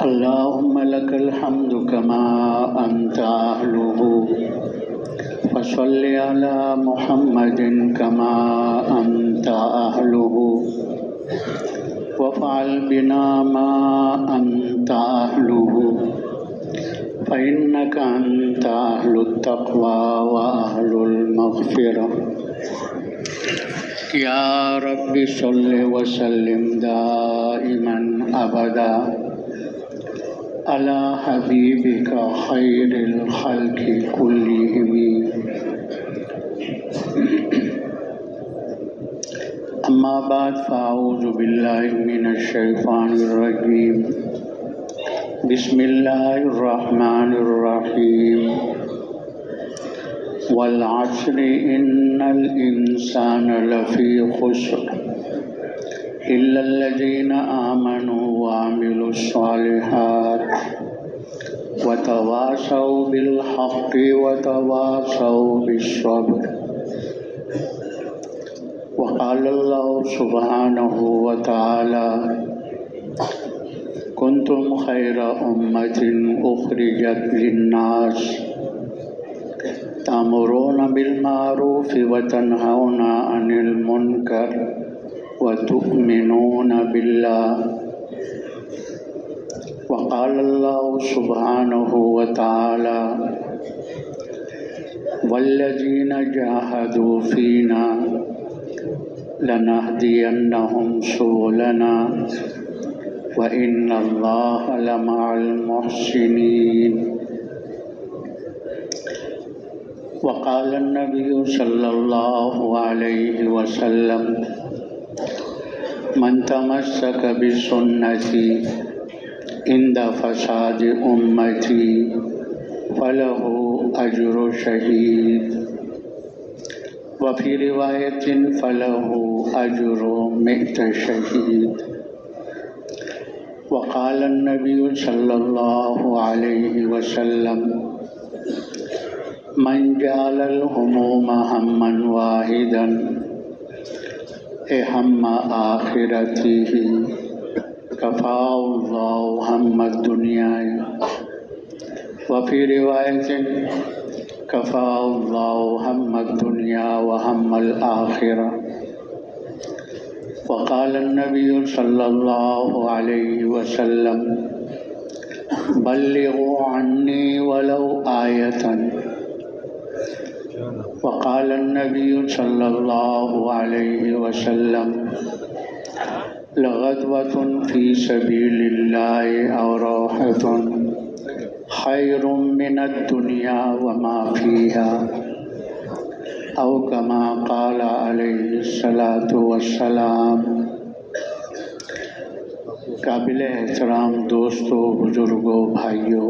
اللهم لك الحمد كما أنت أهله فصل على محمد كما أنت أهله وافعل بنا ما أنت أهله فإنك أنت أهل التقوى وأهل المغفرة يا رب صل وسلم دائما أبدا على حبيبك خير الخلق كلهم أما بعد فأعوذ بالله من الشيطان الرجيم بسم الله الرحمن الرحيم والعصر إن الإنسان لفي خسر إلا الذين آمنوا وعملوا الصالحات وتواصوا بالحق وتواصوا بالصبر وقال الله سبحانه وتعالى كنتم خير أمة أخرجت للناس تأمرون بالمعروف وتنهون عن المنكر وتؤمنون بالله وقال الله سبحانه وتعالى والذين جاهدوا فينا لنهدينهم سبلنا وإن الله لمع المحسنين وقال النبي صلى الله عليه وسلم من تمسك بسنتي عند فساد أمتي فله أجر شهيد وفي رواية فله أجر 100 شهيد وقال النبي صلى الله عليه وسلم من جعل الهموم هما واحدا هم آخرته كفاه الله هم الدنيا وفي رواية كفاه الله هم الدنيا وهم الآخرة وقال النبي صلى الله عليه وسلم بلغوا عني ولو آية وقال النبي صلى الله عليه وسلم لغدوة في سبيل الله أو روحة خير من الدنيا وما فيها أو كما قال عليه الصلاة والسلام۔ قابل احترام دوستوں، بزرگوں، بھائیوں،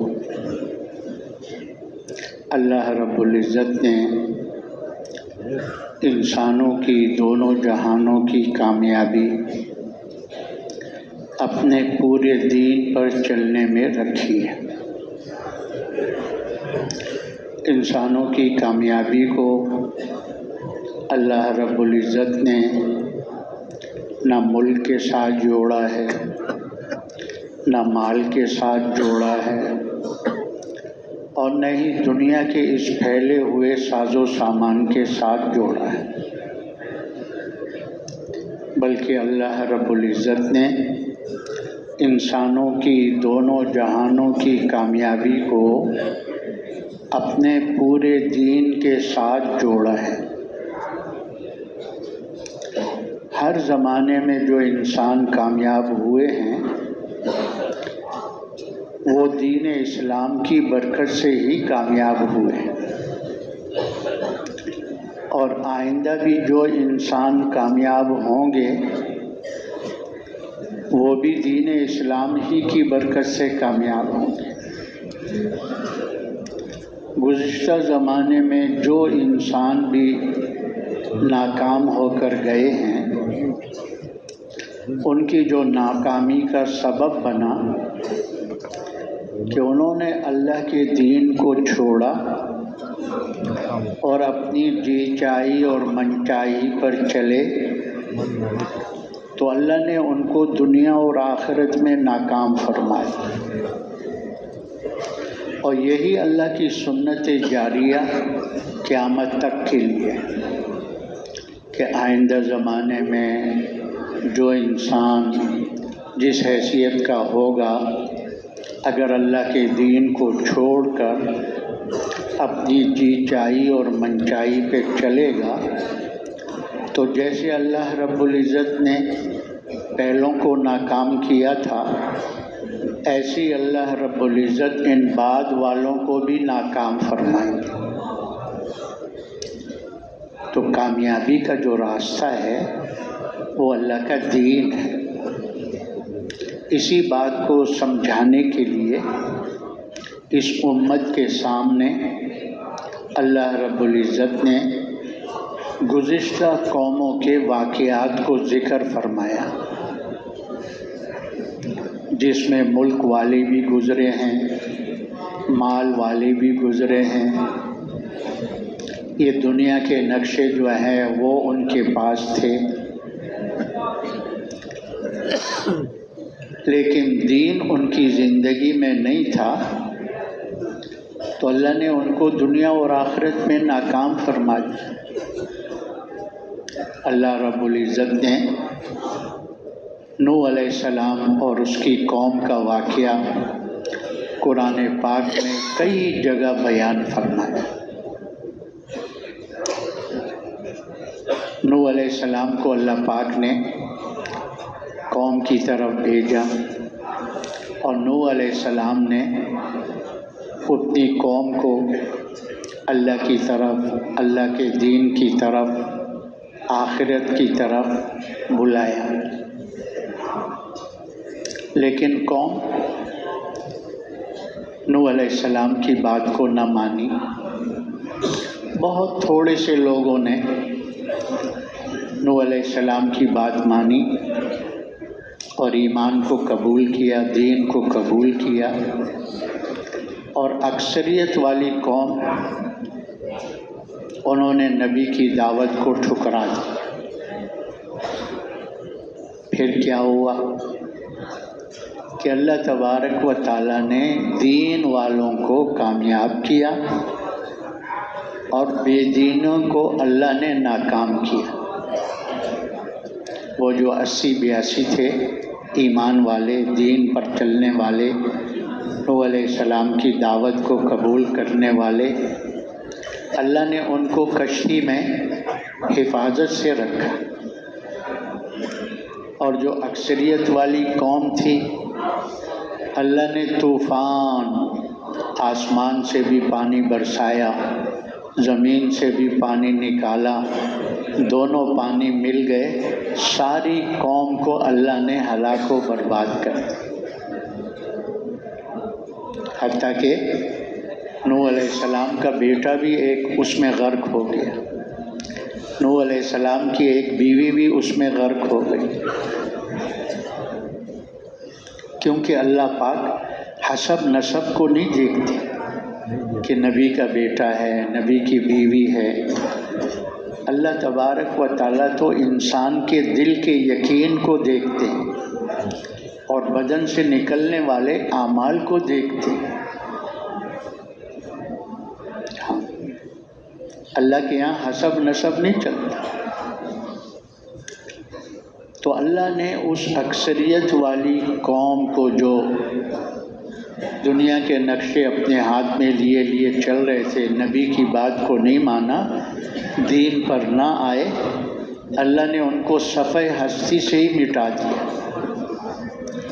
اللہ رب العزت نے انسانوں کی دونوں جہانوں کی کامیابی اپنے پورے دین پر چلنے میں رکھی ہے۔ انسانوں کی کامیابی کو اللہ رب العزت نے نہ ملک کے ساتھ جوڑا ہے، نہ مال کے ساتھ جوڑا ہے، اور نہ ہی دنیا کے اس پھیلے ہوئے ساز و سامان کے ساتھ جوڑا ہے، بلکہ اللہ رب العزت نے انسانوں کی دونوں جہانوں کی کامیابی کو اپنے پورے دین کے ساتھ جوڑا ہے۔ ہر زمانے میں جو انسان کامیاب ہوئے ہیں وہ دین اسلام کی برکت سے ہی کامیاب ہوئے ہیں، اور آئندہ بھی جو انسان کامیاب ہوں گے وہ بھی دین اسلام ہی کی برکت سے کامیاب ہوں گے۔ گزشتہ زمانے میں جو انسان بھی ناکام ہو کر گئے ہیں، ان کی جو ناکامی کا سبب بنا کہ انہوں نے اللہ کے دین کو چھوڑا اور اپنی جی چاہی اور من چاہی پر چلے، تو اللہ نے ان کو دنیا اور آخرت میں ناکام فرمایا، اور یہی اللہ کی سنت جاریہ قیامت تک کے لیے کہ آئندہ زمانے میں جو انسان جس حیثیت کا ہوگا، اگر اللہ کے دین کو چھوڑ کر اپنی جی چائی اور منچائی پہ چلے گا، تو جیسے اللہ رب العزت نے پہلوں کو ناکام کیا تھا، ایسی اللہ رب العزت ان بعد والوں کو بھی ناکام فرمائیں گے۔ تو کامیابی کا جو راستہ ہے وہ اللہ کا دین ہے۔ اسی بات کو سمجھانے کے لیے اس امت کے سامنے اللہ رب العزت نے گزشتہ قوموں کے واقعات کو ذکر فرمایا، جس میں ملک والے بھی گزرے ہیں، مال والے بھی گزرے ہیں، یہ دنیا کے نقشے جو ہیں وہ ان کے پاس تھے، لیکن دین ان کی زندگی میں نہیں تھا، تو اللہ نے ان کو دنیا اور آخرت میں ناکام فرما دیا۔ اللہ رب العزت نے نوح علیہ السلام اور اس کی قوم کا واقعہ قرآن پاک میں کئی جگہ بیان فرمایا۔ نوح علیہ السلام کو اللہ پاک نے قوم کی طرف بھیجا، اور نوح علیہ السلام نے اپنی قوم کو اللہ کی طرف، اللہ کے دین کی طرف، آخرت کی طرف بلایا، لیکن قوم نوح علیہ السلام کی بات کو نہ مانی۔ بہت تھوڑے سے لوگوں نے نوح علیہ السلام کی بات مانی اور ایمان کو قبول کیا، دین کو قبول کیا، اور اکثریت والی قوم انہوں نے نبی کی دعوت کو ٹھکرا دیا۔ پھر کیا ہوا کہ اللہ تبارک و تعالیٰ نے دین والوں کو کامیاب کیا اور بے دینوں کو اللہ نے ناکام کیا۔ وہ جو 80-82 تھے ایمان والے، دین پر چلنے والے، نوح علیہ السلام کی دعوت کو قبول کرنے والے، اللہ نے ان کو کشتی میں حفاظت سے رکھا، اور جو اکثریت والی قوم تھی، اللہ نے طوفان، آسمان سے بھی پانی برسایا، زمین سے بھی پانی نکالا، دونوں پانی مل گئے، ساری قوم کو اللہ نے ہلاک و برباد کر دیا، حتیٰ کہ نوح علیہ السلام کا بیٹا بھی ایک اس میں غرق ہو گیا، نوح علیہ السلام کی ایک بیوی بھی اس میں غرق ہو گئی، کیونکہ اللہ پاک حسب نسب کو نہیں دیکھتے کہ نبی کا بیٹا ہے، نبی کی بیوی ہے۔ اللہ تبارک و تعالیٰ تو انسان کے دل کے یقین کو دیکھتے ہیں اور بدن سے نکلنے والے اعمال کو دیکھتے ہیں۔ اللہ کے یہاں حسب نسب نہیں چلتا۔ تو اللہ نے اس اکثریت والی قوم کو جو دنیا کے نقشے اپنے ہاتھ میں لیے چل رہے تھے، نبی کی بات کو نہیں مانا، دین پر نہ آئے، اللہ نے ان کو صفحہ ہستی سے ہی مٹا دیا،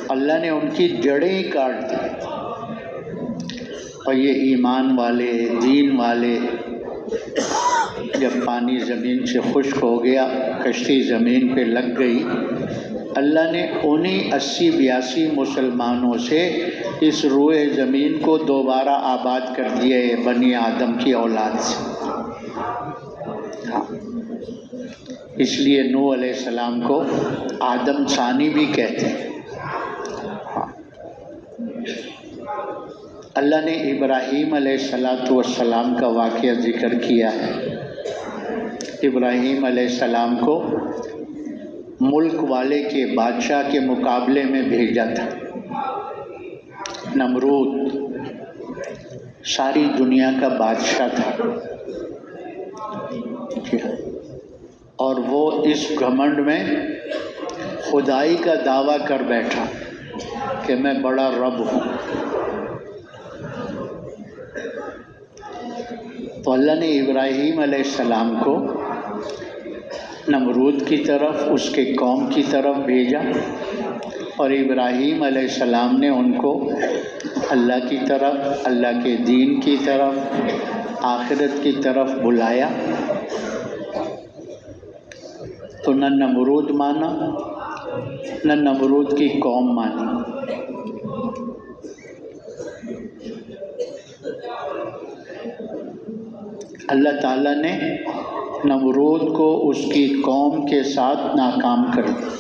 اللہ نے ان کی جڑیں ہی کاٹ دی، اور یہ ایمان والے، دین والے، جب پانی زمین سے خشک ہو گیا، کشتی زمین پہ لگ گئی، اللہ نے انہیں 80-82 مسلمانوں سے اس روئے زمین کو دوبارہ آباد کر دیا ہے، بنی آدم کی اولاد سے۔ اس لیے نوح علیہ السلام کو آدم ثانی بھی کہتے ہیں۔ اللہ نے ابراہیم علیہ السلام کا واقعہ ذکر کیا ہے۔ ابراہیم علیہ السلام کو ملک والے کے بادشاہ کے مقابلے میں بھیجا تھا۔ نمرود ساری دنیا کا بادشاہ تھا، اور وہ اس گھمنڈ میں خدائی کا دعویٰ کر بیٹھا کہ میں بڑا رب ہوں۔ تو اللہ نے ابراہیم علیہ السلام کو نمرود کی طرف، اس کے قوم کی طرف بھیجا، اور ابراہیم علیہ السلام نے ان کو اللہ کی طرف، اللہ کے دین کی طرف، آخرت کی طرف بلایا۔ تو نہ نمرود مانا، نہ نمرود کی قوم مانی۔ اللہ تعالیٰ نے نمرود کو اس کی قوم کے ساتھ ناکام کر دیا،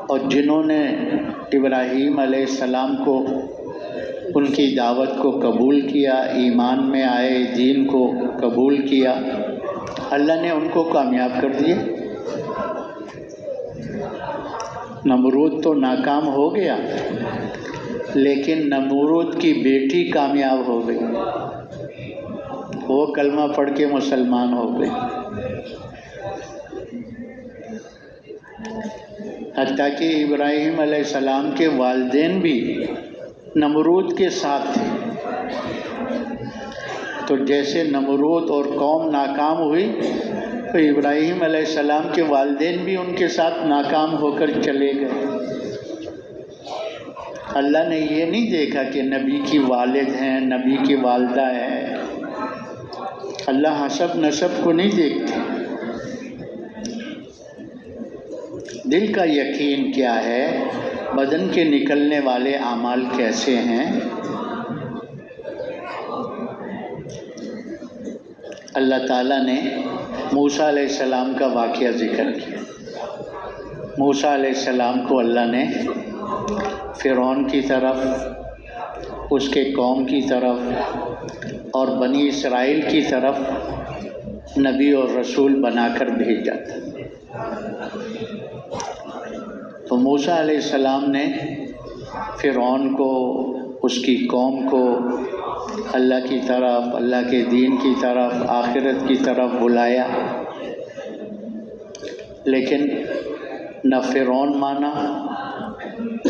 اور جنہوں نے ابراہیم علیہ السلام کو، ان کی دعوت کو قبول کیا، ایمان میں آئے، دین کو قبول کیا، اللہ نے ان کو کامیاب کر دیا۔ نمرود تو ناکام ہو گیا، لیکن نمرود کی بیٹی کامیاب ہو گئی، وہ کلمہ پڑھ کے مسلمان ہو گئی۔ حتیٰ کہ ابراہیم علیہ السلام کے والدین بھی نمرود کے ساتھ تھے۔ تو جیسے نمرود اور قوم ناکام ہوئی، تو ابراہیم علیہ السلام کے والدین بھی ان کے ساتھ ناکام ہو کر چلے گئے۔ اللہ نے یہ نہیں دیکھا کہ نبی کی والد ہیں، نبی کی والدہ ہے۔ اللہ حسب نسب کو نہیں دیکھتے، دل کا یقین کیا ہے، بدن کے نکلنے والے اعمال کیسے ہیں۔ اللہ تعالیٰ نے موسیٰ علیہ السلام کا واقعہ ذکر کیا۔ موسیٰ علیہ السلام کو اللہ نے فرعون کی طرف، اس کے قوم کی طرف اور بنی اسرائیل کی طرف نبی اور رسول بنا کر بھیجا تھا۔ تو موسیٰ علیہ السلام نے فرعون کو، اس کی قوم کو اللہ کی طرف، اللہ کے دین کی طرف، آخرت کی طرف بلایا، لیکن نہ فرعون مانا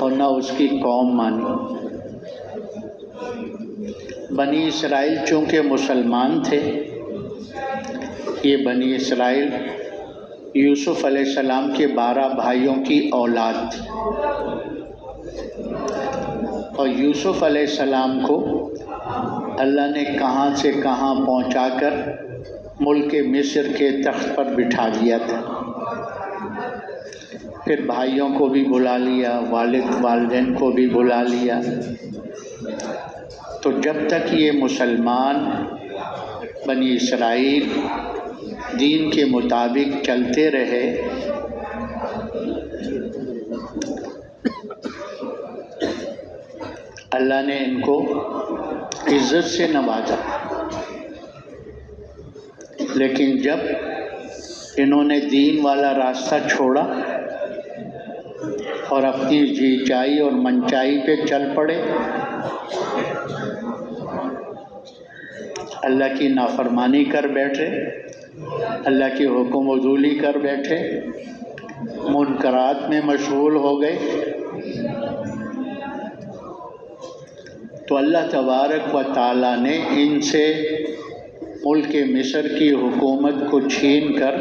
اور نہ اس کی قوم مانی۔ بنی اسرائیل چونکہ مسلمان تھے، یہ بنی اسرائیل یوسف علیہ السلام کے 12 بھائیوں کی اولاد تھی، اور یوسف علیہ السلام کو اللہ نے کہاں سے کہاں پہنچا کر ملک مصر کے تخت پر بٹھا دیا تھا۔ پھر بھائیوں کو بھی بلا لیا، والدین کو بھی بلا لیا۔ تو جب تک یہ مسلمان بنی اسرائیل دین کے مطابق چلتے رہے، اللہ نے ان کو عزت سے نوازا، لیکن جب انہوں نے دین والا راستہ چھوڑا اور اپنی جیچائی اور منچائی پہ چل پڑے، اللہ کی نافرمانی کر بیٹھے، اللہ کی حکم عدولی کر بیٹھے، منکرات میں مشغول ہو گئے، تو اللہ تبارک و تعالیٰ نے ان سے ملک مصر کی حکومت کو چھین کر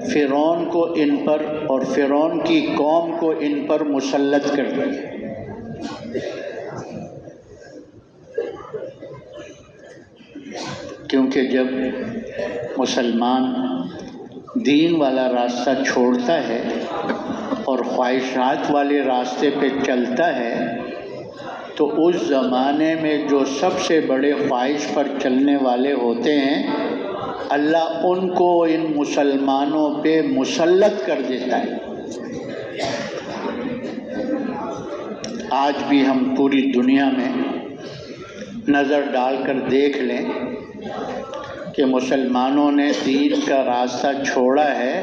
فرعون کو ان پر اور فرعون کی قوم کو ان پر مسلط کر دیا۔ کیونکہ جب مسلمان دین والا راستہ چھوڑتا ہے اور خواہشات والے راستے پہ چلتا ہے، تو اس زمانے میں جو سب سے بڑے خواہش پر چلنے والے ہوتے ہیں، اللہ ان کو ان مسلمانوں پہ مسلط کر دیتا ہے۔ آج بھی ہم پوری دنیا میں نظر ڈال کر دیکھ لیں کہ مسلمانوں نے دین کا راستہ چھوڑا ہے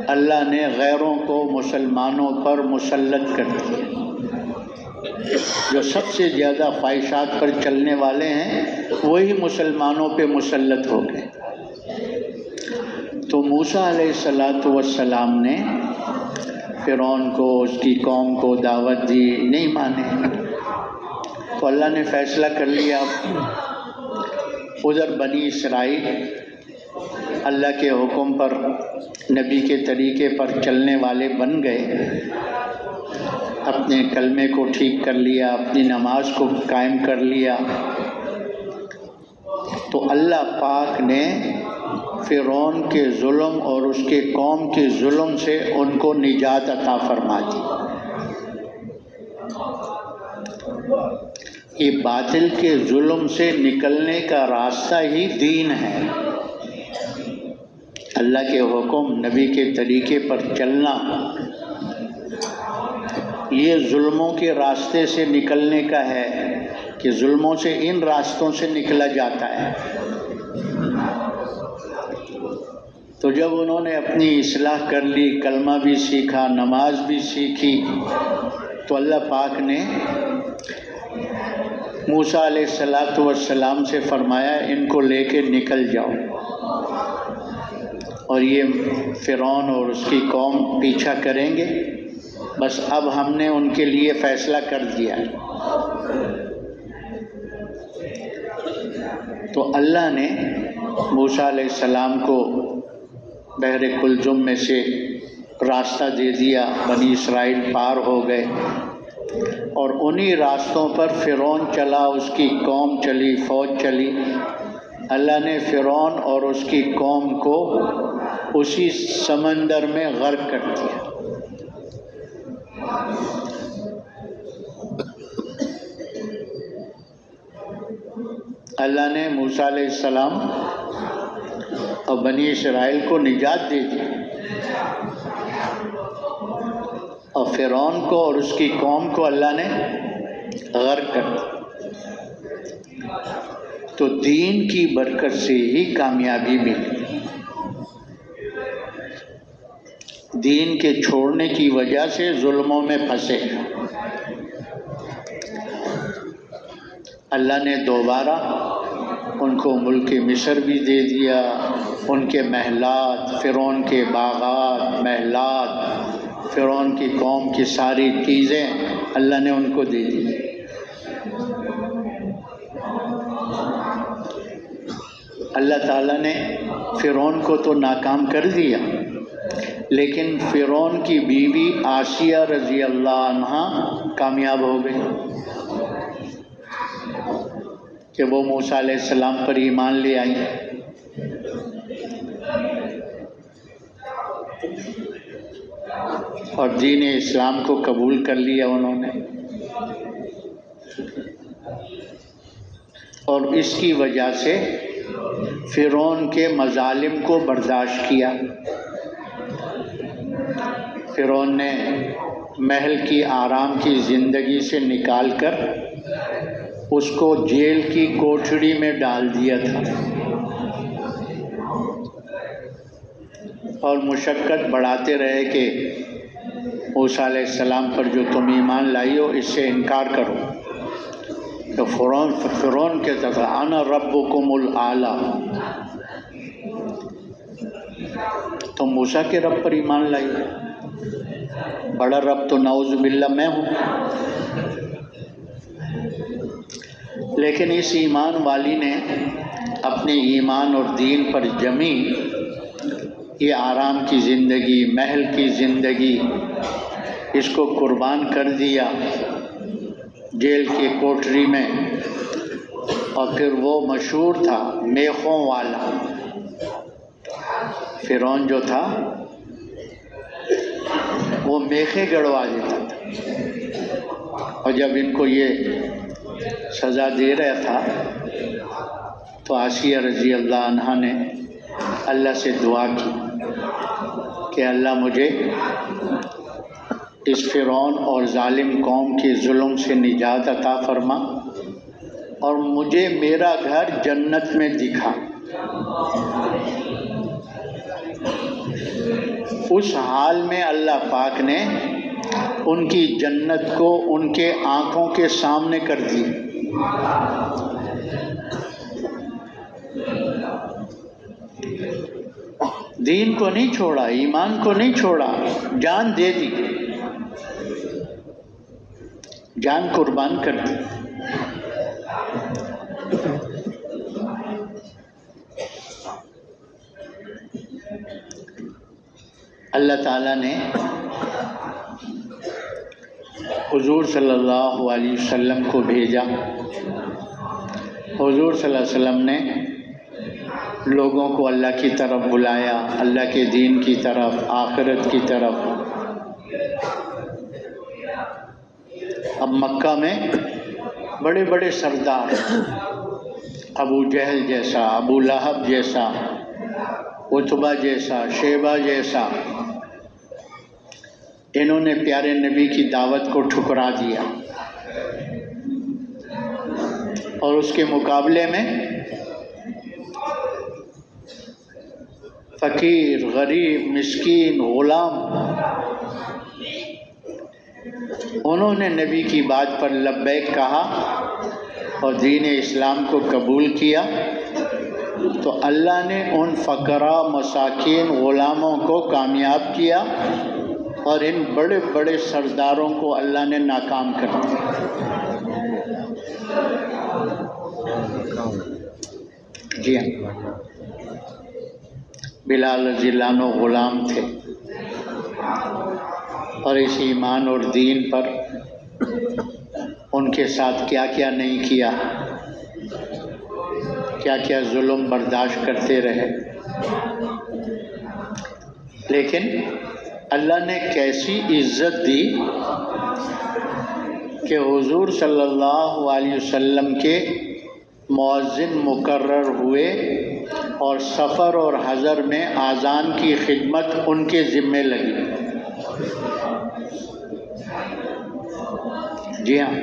اللہ نے غیروں کو مسلمانوں پر مسلط کر دیا۔ جو سب سے زیادہ خواہشات پر چلنے والے ہیں وہی مسلمانوں پہ مسلط ہو گئے۔ تو موسیٰ علیہ السلام نے فرعون کو، اس کی قوم کو دعوت دی، نہیں مانے، تو اللہ نے فیصلہ کر لیا۔ ادھر بنی اسرائیل اللہ کے حکم پر، نبی کے طریقے پر چلنے والے بن گئے، اپنے کلمے کو ٹھیک کر لیا، اپنی نماز کو قائم کر لیا۔ تو اللہ پاک نے فرعون کے ظلم اور اس کے قوم کے ظلم سے ان کو نجات عطا فرما دی۔ یہ باطل کے ظلم سے نکلنے کا راستہ ہی دین ہے۔ اللہ کے حکم، نبی کے طریقے پر چلنا، یہ ظلموں کے راستے سے نکلنے کا ہے کہ ظلموں سے ان راستوں سے نکلا جاتا ہے۔ تو جب انہوں نے اپنی اصلاح کر لی، کلمہ بھی سیکھا، نماز بھی سیکھی، تو اللہ پاک نے موسیٰ علیہ السلام سے فرمایا ان کو لے کے نکل جاؤ، اور یہ فرعون اور اس کی قوم پیچھا کریں گے، بس اب ہم نے ان کے لیے فیصلہ کر دیا ہے۔ تو اللہ نے موسیٰ علیہ السلام کو بحر کلزم میں سے راستہ دے دیا، بنی اسرائیل پار ہو گئے، اور انہی راستوں پر فرعون چلا، اس کی قوم چلی، فوج چلی۔ اللہ نے فرعون اور اس کی قوم کو اسی سمندر میں غرق کر دیا۔ اللہ نے موسیٰ علیہ السلام اور بنی اسرائیل کو نجات دے دی، اور فرعون کو اور اس کی قوم کو اللہ نے غرق کر دیا۔ تو دین کی برکت سے ہی کامیابی ملی۔ دین کے چھوڑنے کی وجہ سے ظلموں میں پھنسے۔ اللہ نے دوبارہ ان کو ملک مصر بھی دے دیا، ان کے محلات، فرعون کے باغات، محلات، فرعون کی قوم کی ساری چیزیں اللہ نے ان کو دے دی۔ اللہ تعالیٰ نے فرعون کو تو ناکام کر دیا، لیکن فرعون کی بیوی آسیہ رضی اللہ عنہا کامیاب ہو گئی کہ وہ موسیٰ علیہ السلام پر ایمان لے آئی۔ اور دین اسلام کو قبول کر لیا انہوں نے، اور اس کی وجہ سے فرعون کے مظالم کو برداشت کیا۔ فرعون نے محل کی آرام کی زندگی سے نکال کر اس کو جیل کی کوٹھڑی میں ڈال دیا تھا، اور مشقت بڑھاتے رہے کہ موسیٰ علیہ السلام پر جو تم ایمان لائی ہو اس سے انکار کرو۔ تو فرعون کہتا تھا انا ربکم الاعلی، تم موسیٰ کے رب پر ایمان لائی، بڑا رب تو نعوذ باللہ میں ہوں۔ لیکن اس ایمان والی نے اپنے ایمان اور دین پر جمی یہ آرام کی زندگی، محل کی زندگی، اس کو قربان کر دیا جیل کی کوٹری میں۔ اور پھر وہ مشہور تھا میخوں والا، فرعون جو تھا وہ میخیں گڑوا دیتا تھا، اور جب ان کو یہ سزا دے رہا تھا تو آسیہ رضی اللہ عنہا نے اللہ سے دعا کی کہ اللہ مجھے اس فرعون اور ظالم قوم کے ظلم سے نجات عطا فرما، اور مجھے میرا گھر جنت میں دکھا۔ اس حال میں اللہ پاک نے ان کی جنت کو ان کے آنکھوں کے سامنے کر دی. دین کو نہیں چھوڑا، ایمان کو نہیں چھوڑا، جان دے دی، جان قربان کر دی. اللہ تعالیٰ نے حضور صلی اللہ علیہ وسلم کو بھیجا. حضور صلی اللہ علیہ وسلم نے لوگوں کو اللہ کی طرف بلایا، اللہ کے دین کی طرف، آخرت کی طرف. اب مکہ میں بڑے بڑے سردار، ابو جہل جیسا، ابو لہب جیسا، عتبہ جیسا، شیبہ جیسا، انہوں نے پیارے نبی کی دعوت کو ٹھکرا دیا، اور اس کے مقابلے میں فقیر، غریب، مسکین، غلام، انہوں نے نبی کی بات پر لبیک کہا اور دین اسلام کو قبول کیا. تو اللہ نے ان فقراء، مساکین، غلاموں کو کامیاب کیا، اور ان بڑے بڑے سرداروں کو اللہ نے ناکام کر دیا. جی ہاں، بلال رضی اللہ عنہ غلام تھے، اور اس ایمان اور دین پر ان کے ساتھ کیا کیا نہیں کیا، کیا کیا ظلم برداشت کرتے رہے. لیکن اللہ نے کیسی عزت دی کہ حضور صلی اللہ علیہ وسلم کے مؤذن مقرر ہوئے، اور سفر اور حضر میں اذان کی خدمت ان کے ذمے لگی. جی ہاں،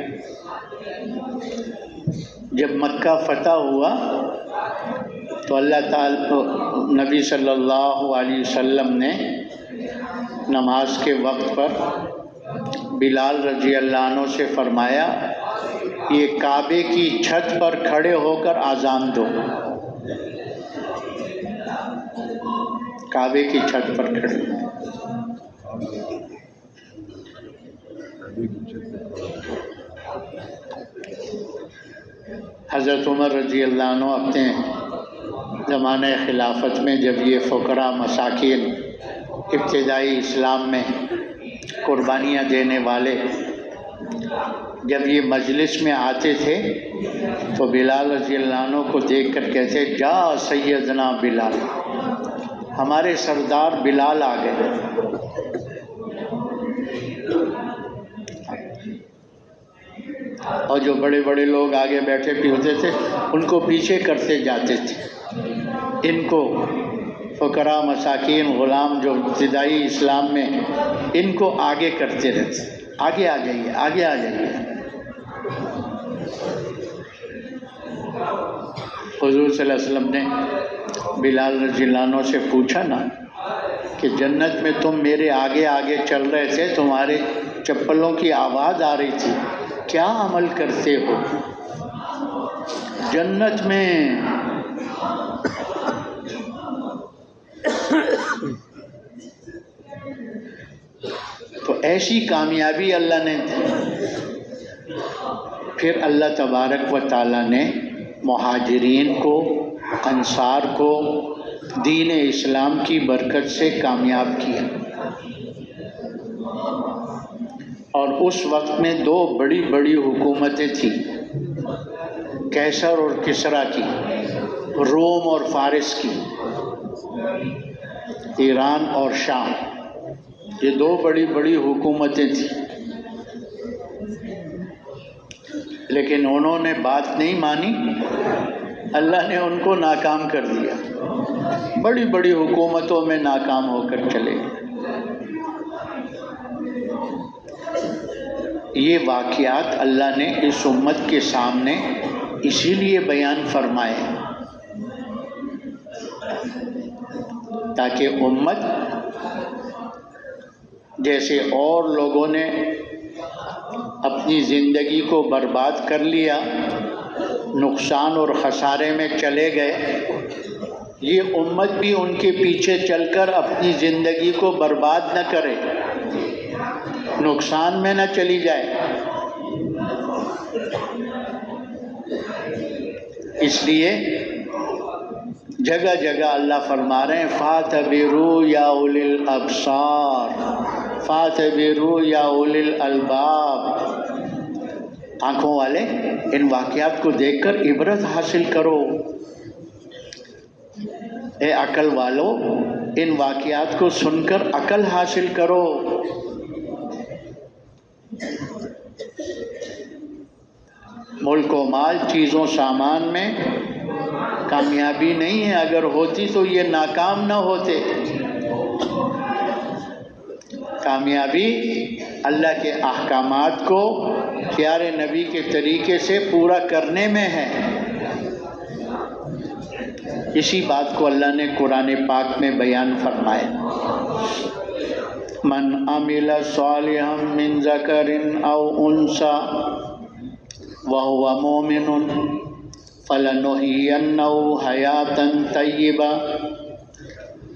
جب مکہ فتح ہوا تو اللہ تعالیٰ نبی صلی اللہ علیہ وسلم نے نماز کے وقت پر بلال رضی اللہ عنہ سے فرمایا، یہ کعبے کی چھت پر کھڑے ہو کر اذان دو. کعبے کی چھت پر کھڑے. حضرت عمر رضی اللہ عنہ اپنے زمانہ خلافت میں جب یہ فقراء، مساکین، ابتدائی اسلام میں قربانیاں دینے والے جب یہ مجلس میں آتے تھے تو بلال رضی اللہ عنہ کو دیکھ کر کہتے، جا سیدنا بلال، ہمارے سردار بلال آ گئے. اور جو بڑے بڑے لوگ آگے بیٹھے بھی ہوتے تھے ان کو پیچھے کرتے جاتے تھے. ان کو فقراء، مساکین، غلام جو ابتدائی اسلام میں، ان کو آگے کرتے رہتے، آگے آ جائیے، آگے آ جائیے. حضور صلی اللہ علیہ وسلم نے بلال رضی اللہ عنہ سے پوچھا نا کہ جنت میں تم میرے آگے آگے چل رہے تھے، تمہارے چپلوں کی آواز آ رہی تھی، کیا عمل کرتے ہو جنت میں؟ تو ایسی کامیابی اللہ نے دی. پھر اللہ تبارک و تعالیٰ نے مہاجرین کو، انصار کو دین اسلام کی برکت سے کامیاب کیا. اور اس وقت میں دو بڑی بڑی حکومتیں تھیں، کیسر اور کسریٰ کی، روم اور فارس کی، ایران اور شام. یہ دو بڑی بڑی حکومتیں تھیں، لیکن انہوں نے بات نہیں مانی، اللہ نے ان کو ناکام کر دیا. بڑی بڑی حکومتوں میں ناکام ہو کر چلے گئے. یہ واقعات اللہ نے اس امت کے سامنے اسی لیے بیان فرمائے تاکہ امت جیسے اور لوگوں نے اپنی زندگی کو برباد کر لیا، نقصان اور خسارے میں چلے گئے، یہ امت بھی ان کے پیچھے چل کر اپنی زندگی کو برباد نہ کرے، نقصان میں نہ چلی جائے۔ اس لیے جگہ جگہ اللہ فرما رہے ہیں فَاعْتَبِرُوا یا اولی الابصار، فَاعْتَبِرُوا یا اولی الالباب، آنکھوں والے ان واقعات کو دیکھ کر عبرت حاصل کرو، اے عقل والو ان واقعات کو سن کر عقل حاصل کرو۔ ملک و مال، چیزوں سامان میں کامیابی نہیں ہے، اگر ہوتی تو یہ ناکام نہ ہوتے۔ کامیابی اللہ کے احکامات کو پیارے نبی کے طریقے سے پورا کرنے میں ہے۔ اسی بات کو اللہ نے قرآن پاک میں بیان فرمایا، من عمل صالحا من ذکر او انثی وهو مؤمن فلنحيينه حياة طيبة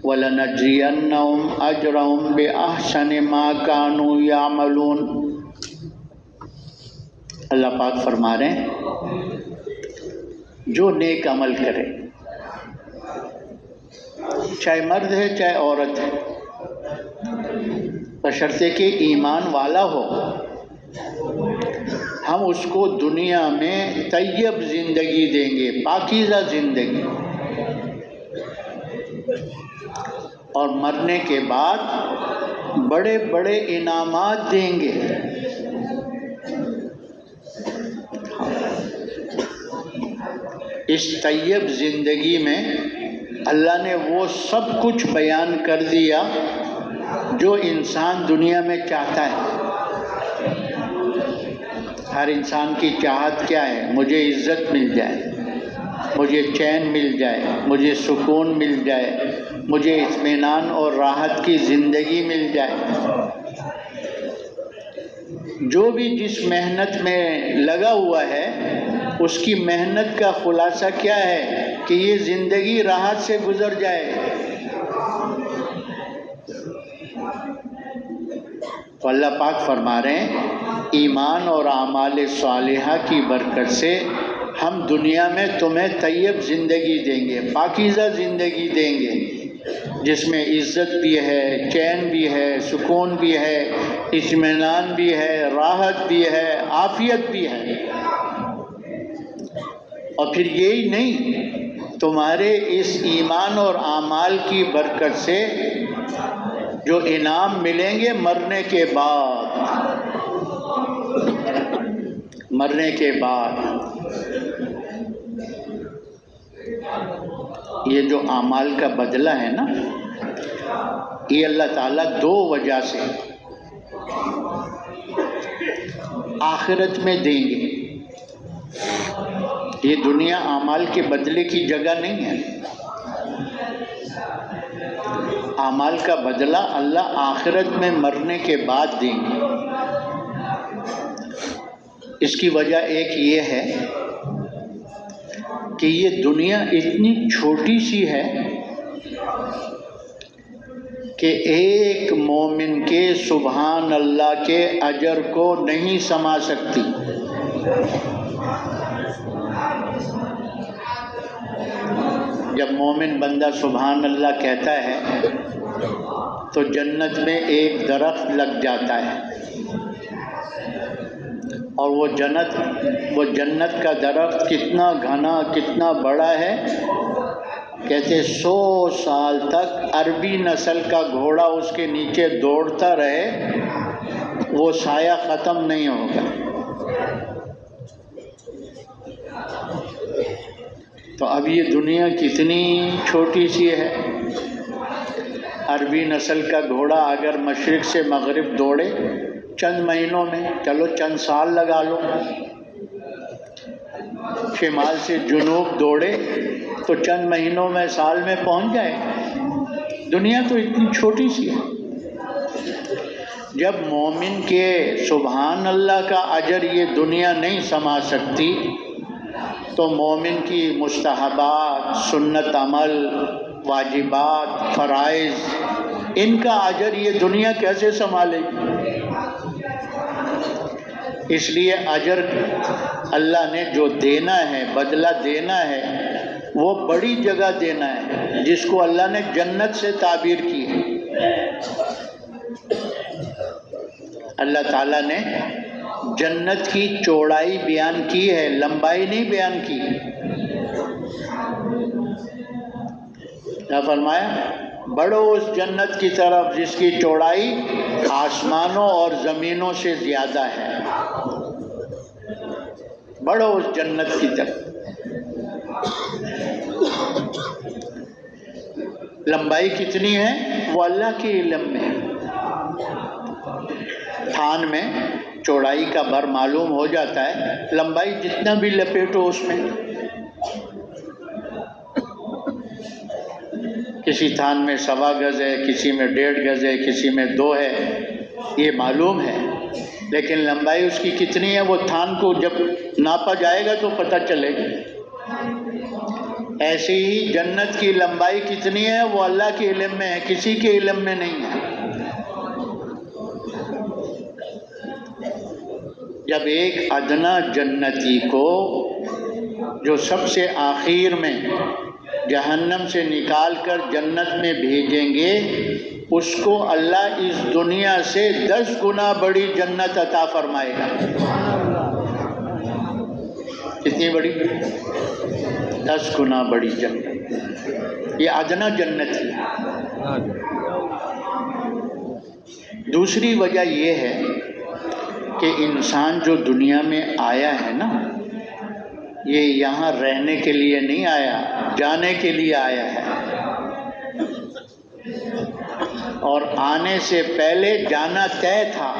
ولنجزينهم أجرهم بأحسن ما كانوا يعملون۔ اللہ پاک فرما رہے ہیں جو نیک عمل کرے، چاہے مرد ہے چاہے عورت ہے، بشرطے کہ ایمان والا ہو، ہم اس کو دنیا میں طیب زندگی دیں گے، پاکیزہ زندگی، اور مرنے کے بعد بڑے بڑے انعامات دیں گے۔ اس طیب زندگی میں اللہ نے وہ سب کچھ بیان کر دیا جو انسان دنیا میں چاہتا ہے۔ ہر انسان کی چاہت کیا ہے؟ مجھے عزت مل جائے، مجھے چین مل جائے، مجھے سکون مل جائے، مجھے اطمینان اور راحت کی زندگی مل جائے۔ جو بھی جس محنت میں لگا ہوا ہے اس کی محنت کا خلاصہ کیا ہے کہ یہ زندگی راحت سے گزر جائے۔ تو اللہ پاک فرما رہے ہیں ایمان اور اعمال صالحہ کی برکت سے ہم دنیا میں تمہیں طیب زندگی دیں گے، پاکیزہ زندگی دیں گے، جس میں عزت بھی ہے، چین بھی ہے، سکون بھی ہے، اطمینان بھی ہے، راحت بھی ہے، عافیت بھی ہے۔ اور پھر یہی نہیں، تمہارے اس ایمان اور اعمال کی برکت سے جو انعام ملیں گے مرنے کے بعد، مرنے کے بعد یہ جو اعمال کا بدلہ ہے نا، یہ اللہ تعالیٰ دو وجہ سے آخرت میں دیں گے۔ یہ دنیا اعمال کے بدلے کی جگہ نہیں ہے، اعمال کا بدلہ اللہ آخرت میں مرنے کے بعد دیں گے۔ اس کی وجہ ایک یہ ہے کہ یہ دنیا اتنی چھوٹی سی ہے کہ ایک مومن کے سبحان اللہ کے اجر کو نہیں سما سکتی۔ جب مومن بندہ سبحان اللہ کہتا ہے تو جنت میں ایک درخت لگ جاتا ہے، اور وہ جنت کا درخت کتنا گھنا کتنا بڑا ہے، کہتے 100 سال تک عربی نسل کا گھوڑا اس کے نیچے دوڑتا رہے وہ سایہ ختم نہیں ہوگا۔ تو اب یہ دنیا کتنی چھوٹی سی ہے، عربی نسل کا گھوڑا اگر مشرق سے مغرب دوڑے چند مہینوں میں، چلو چند سال لگا لو، شمال سے جنوب دوڑے تو چند مہینوں میں سال میں پہنچ جائے۔ دنیا تو اتنی چھوٹی سی ہے، جب مومن کے سبحان اللہ کا اجر یہ دنیا نہیں سما سکتی تو مومن کی مستحبات، سنت عمل، واجبات، فرائض، ان کا اجر یہ دنیا کیسے سنبھالے گی؟ اس لیے اجر اللہ نے جو دینا ہے، بدلہ دینا ہے، وہ بڑی جگہ دینا ہے جس کو اللہ نے جنت سے تعبیر کی ہے۔ اللہ تعالیٰ نے جنت کی چوڑائی بیان کی ہے، لمبائی نہیں بیان کی۔ کیا فرمایا؟ بڑھو اس جنت کی طرف جس کی چوڑائی آسمانوں اور زمینوں سے زیادہ ہے، بڑھو اس جنت کی طرف۔ لمبائی کتنی ہے وہ اللہ کے علم میں ہے۔ تھان میں چوڑائی کا بھر معلوم ہو جاتا ہے، لمبائی جتنا بھی لپیٹو اس میں۔ کسی تھان میں 1.25 گز ہے، کسی میں 1.5 گز ہے، کسی میں 2 ہے، یہ معلوم ہے، لیکن لمبائی اس کی کتنی ہے وہ تھان کو جب ناپا جائے گا تو پتہ چلے گا۔ ایسے ہی جنت کی لمبائی کتنی ہے وہ اللہ کے علم میں ہے، کسی کے علم میں نہیں ہے۔ جب ایک ادنا جنتی کو جو سب سے آخر میں جہنم سے نکال کر جنت میں بھیجیں گے، اس کو اللہ اس دنیا سے 10 گنا بڑی جنت عطا فرمائے گا۔ کتنی بڑی؟ 10 گنا بڑی جنت۔ یہ ادنا جنت ہے۔ دوسری وجہ یہ ہے کہ انسان جو دنیا میں آیا ہے نا، یہ یہاں رہنے کے لیے نہیں آیا، جانے کے لیے آیا ہے، اور آنے سے پہلے جانا طے تھا۔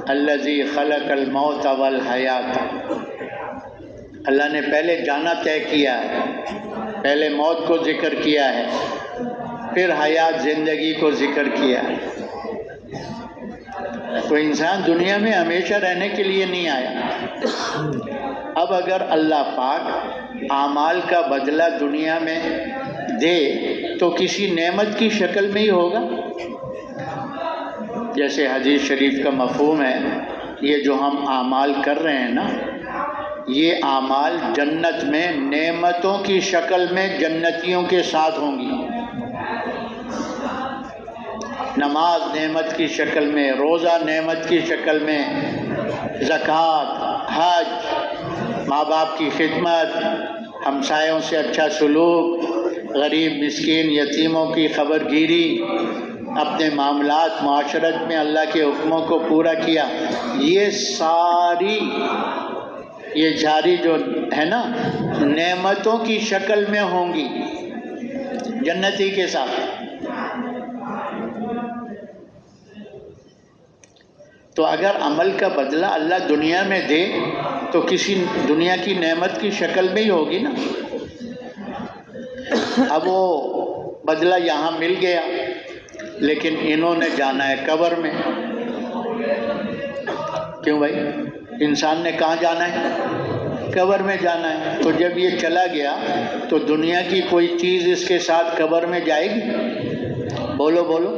الذی خلق الموت والحیات، اللہ نے پہلے جانا طے کیا ہے، پہلے موت کو ذکر کیا ہے، پھر حیات زندگی کو ذکر کیا ہے۔ تو انسان دنیا میں ہمیشہ رہنے کے لیے نہیں آیا۔ اب اگر اللہ پاک اعمال کا بدلہ دنیا میں دے تو کسی نعمت کی شکل میں ہی ہوگا۔ جیسے حدیث شریف کا مفہوم ہے، یہ جو ہم اعمال کر رہے ہیں نا، یہ اعمال جنت میں نعمتوں کی شکل میں جنتیوں کے ساتھ ہوں گی۔ نماز نعمت کی شکل میں، روزہ نعمت کی شکل میں، زکوٰۃ، حج، ماں باپ کی خدمت، ہمسایوں سے اچھا سلوک، غریب مسکین یتیموں کی خبر گیری، اپنے معاملات معاشرت میں اللہ کے حکموں کو پورا کیا، یہ ساری جو ہے نا نعمتوں کی شکل میں ہوں گی جنتی کے ساتھ۔ تو اگر عمل کا بدلہ اللہ دنیا میں دے تو کسی دنیا کی نعمت کی شکل میں ہی ہوگی نا۔ اب وہ بدلہ یہاں مل گیا، لیکن انہوں نے جانا ہے قبر میں۔ کیوں بھائی؟ انسان نے کہاں جانا ہے؟ قبر میں جانا ہے۔ تو جب یہ چلا گیا تو دنیا کی کوئی چیز اس کے ساتھ قبر میں جائے گی؟ بولو بولو۔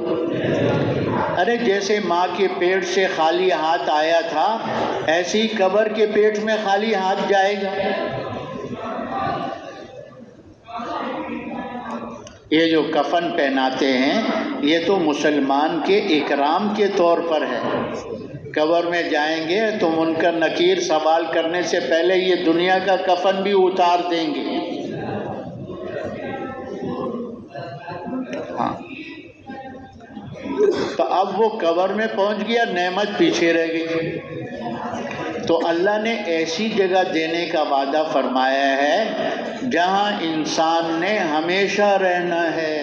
ارے جیسے ماں کے پیٹ سے خالی ہاتھ آیا تھا، ایسی قبر کے پیٹ میں خالی ہاتھ جائے گا۔ یہ جو کفن پہناتے ہیں یہ تو مسلمان کے اکرام کے طور پر ہے۔ قبر میں جائیں گے تو منکر نکیر سوال کرنے سے پہلے یہ دنیا کا کفن بھی اتار دیں گے۔ ہاں، تو اب وہ قبر میں پہنچ گیا، نعمت پیچھے رہ گئی۔ تو اللہ نے ایسی جگہ دینے کا وعدہ فرمایا ہے جہاں انسان نے ہمیشہ رہنا ہے،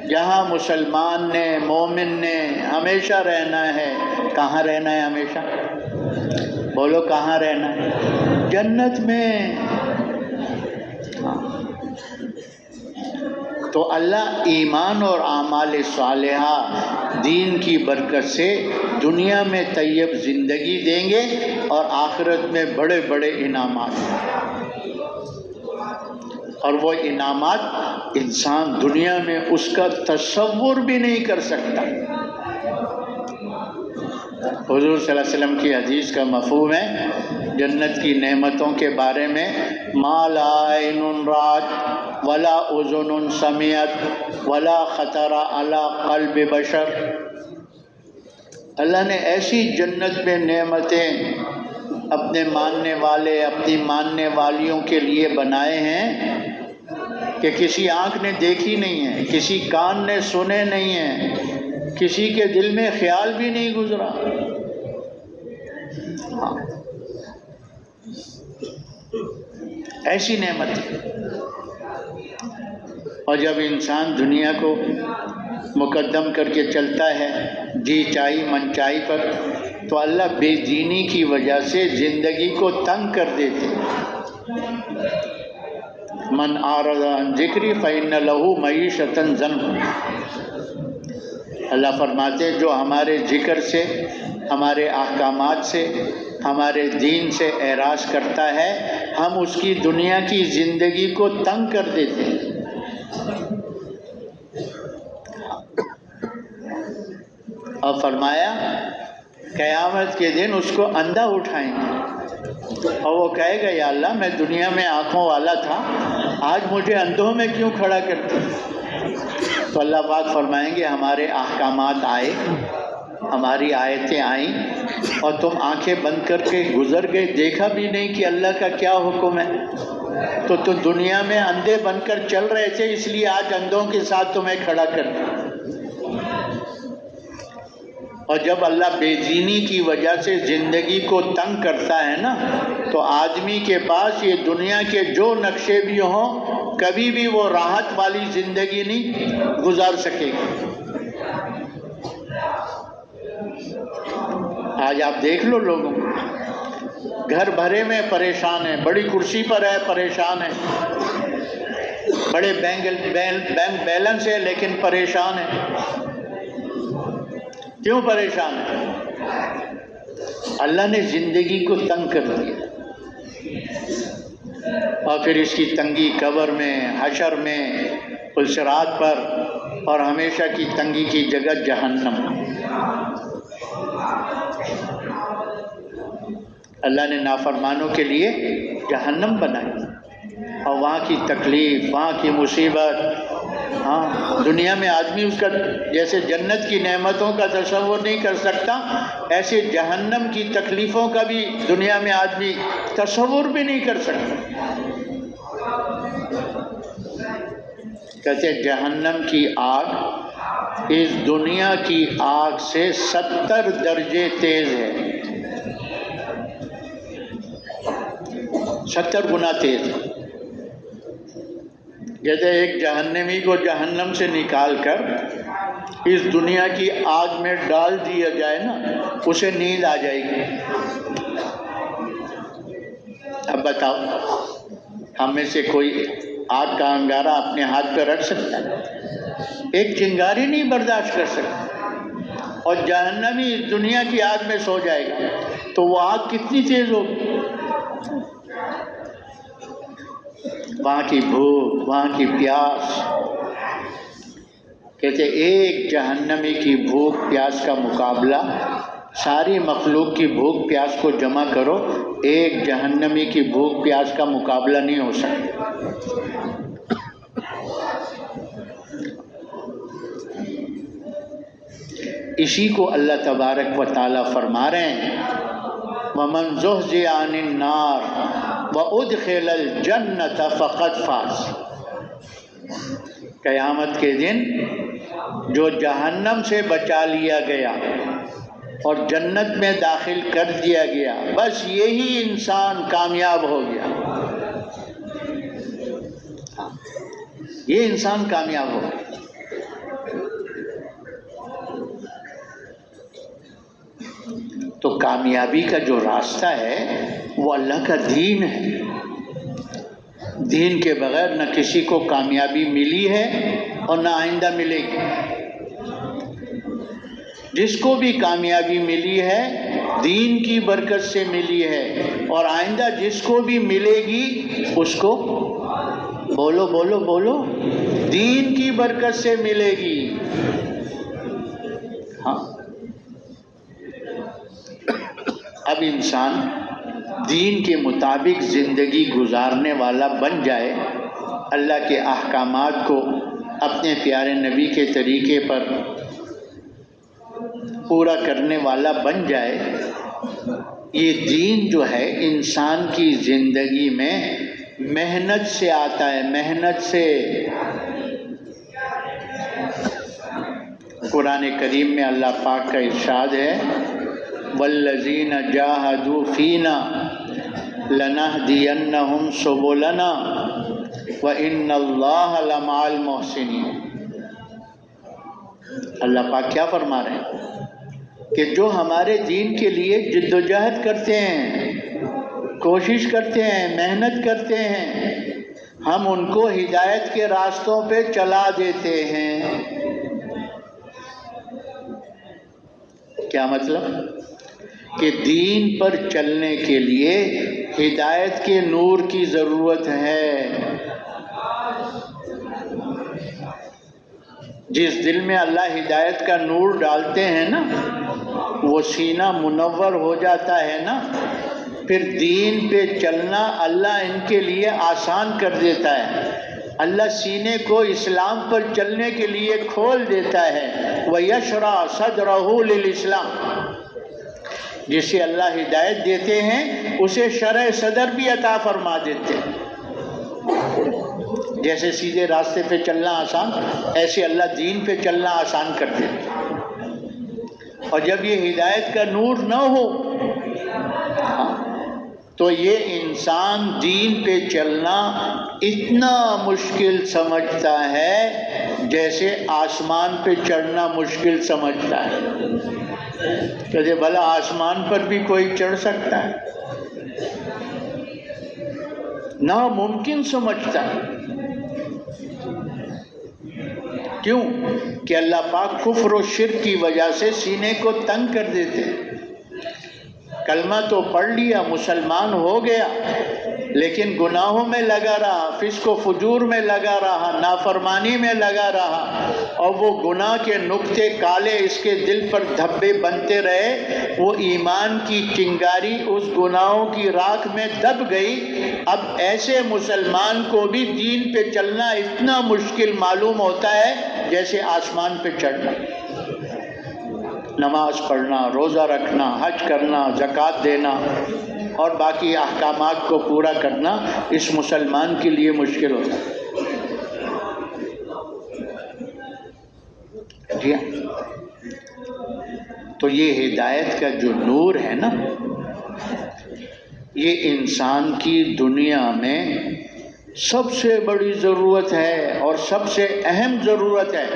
جہاں مسلمان نے، مومن نے ہمیشہ رہنا ہے۔ کہاں رہنا ہے ہمیشہ؟ بولو کہاں رہنا ہے؟ جنت میں۔ تو اللہ ایمان اور اعمال صالحہ دین کی برکت سے دنیا میں طیب زندگی دیں گے اور آخرت میں بڑے بڑے انعامات، اور وہ انعامات انسان دنیا میں اس کا تصور بھی نہیں کر سکتا۔ حضور صلی اللہ علیہ وسلم کی حدیث کا مفہوم ہے جنت کی نعمتوں کے بارے میں، ما لا عین رأت ولا اذن سمعت ولا خطر علی قلب بشر۔ اللہ نے ایسی جنت میں نعمتیں اپنے ماننے والے، اپنی ماننے والیوں کے لیے بنائے ہیں کہ کسی آنکھ نے دیکھی نہیں ہے، کسی کان نے سنے نہیں ہیں، کسی کے دل میں خیال بھی نہیں گزرا۔ ایسی نعمت ہے۔ اور جب انسان دنیا کو مقدم کر کے چلتا ہے جی چاہی من چاہی پر، تو اللہ بے دینی کی وجہ سے زندگی کو تنگ کر دیتے۔ من اعرض عن ذکری فإن لہ معیشۃ ضنکا۔ اللہ فرماتے ہیں جو ہمارے ذکر سے، ہمارے احکامات سے، ہمارے دین سے اعراض کرتا ہے، ہم اس کی دنیا کی زندگی کو تنگ کر دیتے ہیں۔ اور فرمایا قیامت کے دن اس کو اندھا اٹھائیں گے اور وہ کہے گا یا اللہ میں دنیا میں آنکھوں والا تھا، آج مجھے اندھوں میں کیوں کھڑا کرتے؟ تو اللہ پاک فرمائیں گے ہمارے احکامات آئے، ہماری آیتیں آئیں اور تم آنکھیں بند کر کے گزر گئے، دیکھا بھی نہیں کہ اللہ کا کیا حکم ہے، تو دنیا میں اندھے بن کر چل رہے تھے، اس لیے آج اندھوں کے ساتھ تمہیں کھڑا کر دیا۔ اور جب اللہ بے دینی کی وجہ سے زندگی کو تنگ کرتا ہے نا، تو آدمی کے پاس یہ دنیا کے جو نقشے بھی ہوں، کبھی بھی وہ راحت والی زندگی نہیں گزار سکے گا۔ آج آپ دیکھ لو لوگوں کو، گھر بھرے میں پریشان ہیں، بڑی کرسی پر ہے پریشان ہے، بڑے بینک بیلنس ہے لیکن پریشان ہے۔ کیوں پریشان ہے؟ اللہ نے زندگی کو تنگ کر دیا، اور پھر اس کی تنگی قبر میں، حشر میں، پلسرات پر، اور ہمیشہ کی تنگی کی جگہ جہنم۔ اللہ نے نافرمانوں کے لیے جہنم بنائی، اور وہاں کی تکلیف، وہاں کی مصیبت۔ ہاں، دنیا میں آدمی اس کا جیسے جنت کی نعمتوں کا تصور نہیں کر سکتا، ایسے جہنم کی تکلیفوں کا بھی دنیا میں آدمی تصور بھی نہیں کر سکتا۔ کہتے جہنم کی آگ اس دنیا کی آگ سے 70 درجے تیز ہے، 70 گنا تیز ہے۔ جیسے ایک جہنمی کو جہنم سے نکال کر اس دنیا کی آگ میں ڈال دیا جائے نا، اسے نیند آ جائے گی۔ اب بتاؤ ہم میں سے کوئی آگ کا انگارہ اپنے ہاتھ پہ رکھ سکتا ہے؟ ایک چنگاری نہیں برداشت کر سکتا، اور جہنمی اس دنیا کی آگ میں سو جائے گا تو وہ آگ کتنی تیز ہوگی؟ وہاں کی بھوک، وہاں کی پیاس۔ کہتے ایک جہنمی کی بھوک پیاس کا مقابلہ، ساری مخلوق کی بھوک پیاس کو جمع کرو، ایک جہنمی کی بھوک پیاس کا مقابلہ نہیں ہو سکتا۔ اسی کو اللہ تبارک و تعالیٰ فرما رہے ہیں وَمَنْ زُحْزِحَ عَنِ النَّارِ وَأُدْخِلَ الْجَنَّةَ فَقَدْ فَازَ۔ قیامت کے دن جو جہنم سے بچا لیا گیا اور جنت میں داخل کر دیا گیا، بس یہی انسان کامیاب ہو گیا، یہ انسان کامیاب ہو گیا۔ تو کامیابی کا جو راستہ ہے وہ اللہ کا دین ہے، دین کے بغیر نہ کسی کو کامیابی ملی ہے اور نہ آئندہ ملے گی۔ جس کو بھی کامیابی ملی ہے دین کی برکت سے ملی ہے، اور آئندہ جس کو بھی ملے گی اس کو بولو بولو بولو دین کی برکت سے ملے گی۔ ہاں، اب انسان دین کے مطابق زندگی گزارنے والا بن جائے، اللہ کے احکامات کو اپنے پیارے نبی کے طریقے پر پورا کرنے والا بن جائے۔ یہ دین جو ہے انسان کی زندگی میں محنت سے آتا ہے، محنت سے۔ قرآن کریم میں اللہ پاک کا ارشاد ہے والذین جاہدوا فینا لنہدینہم سبلنا وان اللہ لمع المحسنین۔ اللہ پاک کیا فرما رہے ہیں کہ جو ہمارے دین کے لیے جد و جہد کرتے ہیں، کوشش کرتے ہیں، محنت کرتے ہیں، ہم ان کو ہدایت کے راستوں پہ چلا دیتے ہیں۔ کیا مطلب؟ کہ دین پر چلنے کے لیے ہدایت کے نور کی ضرورت ہے۔ جس دل میں اللہ ہدایت کا نور ڈالتے ہیں نا، وہ سینہ منور ہو جاتا ہے نا، پھر دین پہ چلنا اللہ ان کے لیے آسان کر دیتا ہے۔ اللہ سینے کو اسلام پر چلنے کے لیے کھول دیتا ہے۔ وَيَشْرَحُ صَدْرَهُ لِلْإِسْلَامِ، جسے اللہ ہدایت دیتے ہیں اسے شرح صدر بھی عطا فرما دیتے ہیں۔ جیسے سیدھے راستے پہ چلنا آسان، ایسے اللہ دین پہ چلنا آسان کر دیتے ہیں۔ اور جب یہ ہدایت کا نور نہ ہو تو یہ انسان دین پہ چلنا اتنا مشکل سمجھتا ہے جیسے آسمان پہ چڑھنا مشکل سمجھتا ہے۔ کہ بھلا آسمان پر بھی کوئی چڑھ سکتا ہے؟ ناممکن سمجھتا ہے۔ کیوں؟ کہ اللہ پاک کفر و شرک کی وجہ سے سینے کو تنگ کر دیتے ہیں۔ کلمہ تو پڑھ لیا، مسلمان ہو گیا، لیکن گناہوں میں لگا رہا، فسق و فجور میں لگا رہا، نافرمانی میں لگا رہا، اور وہ گناہ کے نقطے کالے اس کے دل پر دھبے بنتے رہے۔ وہ ایمان کی چنگاری اس گناہوں کی راکھ میں دب گئی۔ اب ایسے مسلمان کو بھی دین پہ چلنا اتنا مشکل معلوم ہوتا ہے جیسے آسمان پہ چڑھنا۔ نماز پڑھنا، روزہ رکھنا، حج کرنا، زکوٰۃ دینا اور باقی احکامات کو پورا کرنا اس مسلمان کے لیے مشکل ہوتا ہے۔ جی ہاں، تو یہ ہدایت کا جو نور ہے نا، یہ انسان کی دنیا میں سب سے بڑی ضرورت ہے اور سب سے اہم ضرورت ہے۔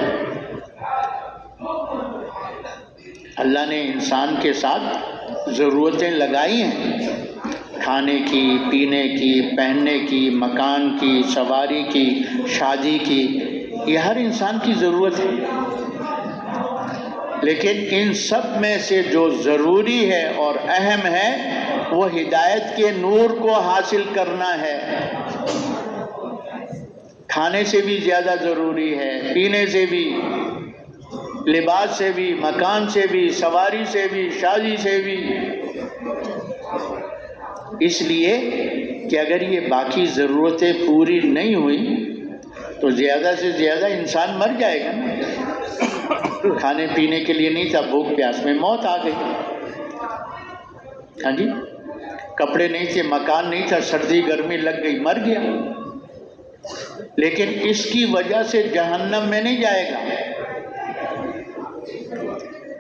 اللہ نے انسان کے ساتھ ضرورتیں لگائی ہیں، کھانے کی، پینے کی، پہننے کی، مکان کی، سواری کی، شادی کی، یہ ہر انسان کی ضرورت ہے۔ لیکن ان سب میں سے جو ضروری ہے اور اہم ہے وہ ہدایت کے نور کو حاصل کرنا ہے۔ کھانے سے بھی زیادہ ضروری ہے، پینے سے بھی، لباس سے بھی، مکان سے بھی، سواری سے بھی، شادی سے بھی۔ اس لیے کہ اگر یہ باقی ضرورتیں پوری نہیں ہوئی تو زیادہ سے زیادہ انسان مر جائے گا نا۔ کھانے پینے کے لیے نہیں تھا، بھوک پیاس میں موت آ گئی۔ ہاں جی، کپڑے نہیں تھے، مکان نہیں تھا، سردی گرمی لگ گئی، مر گیا۔ لیکن اس کی وجہ سے جہنم میں نہیں جائے گا۔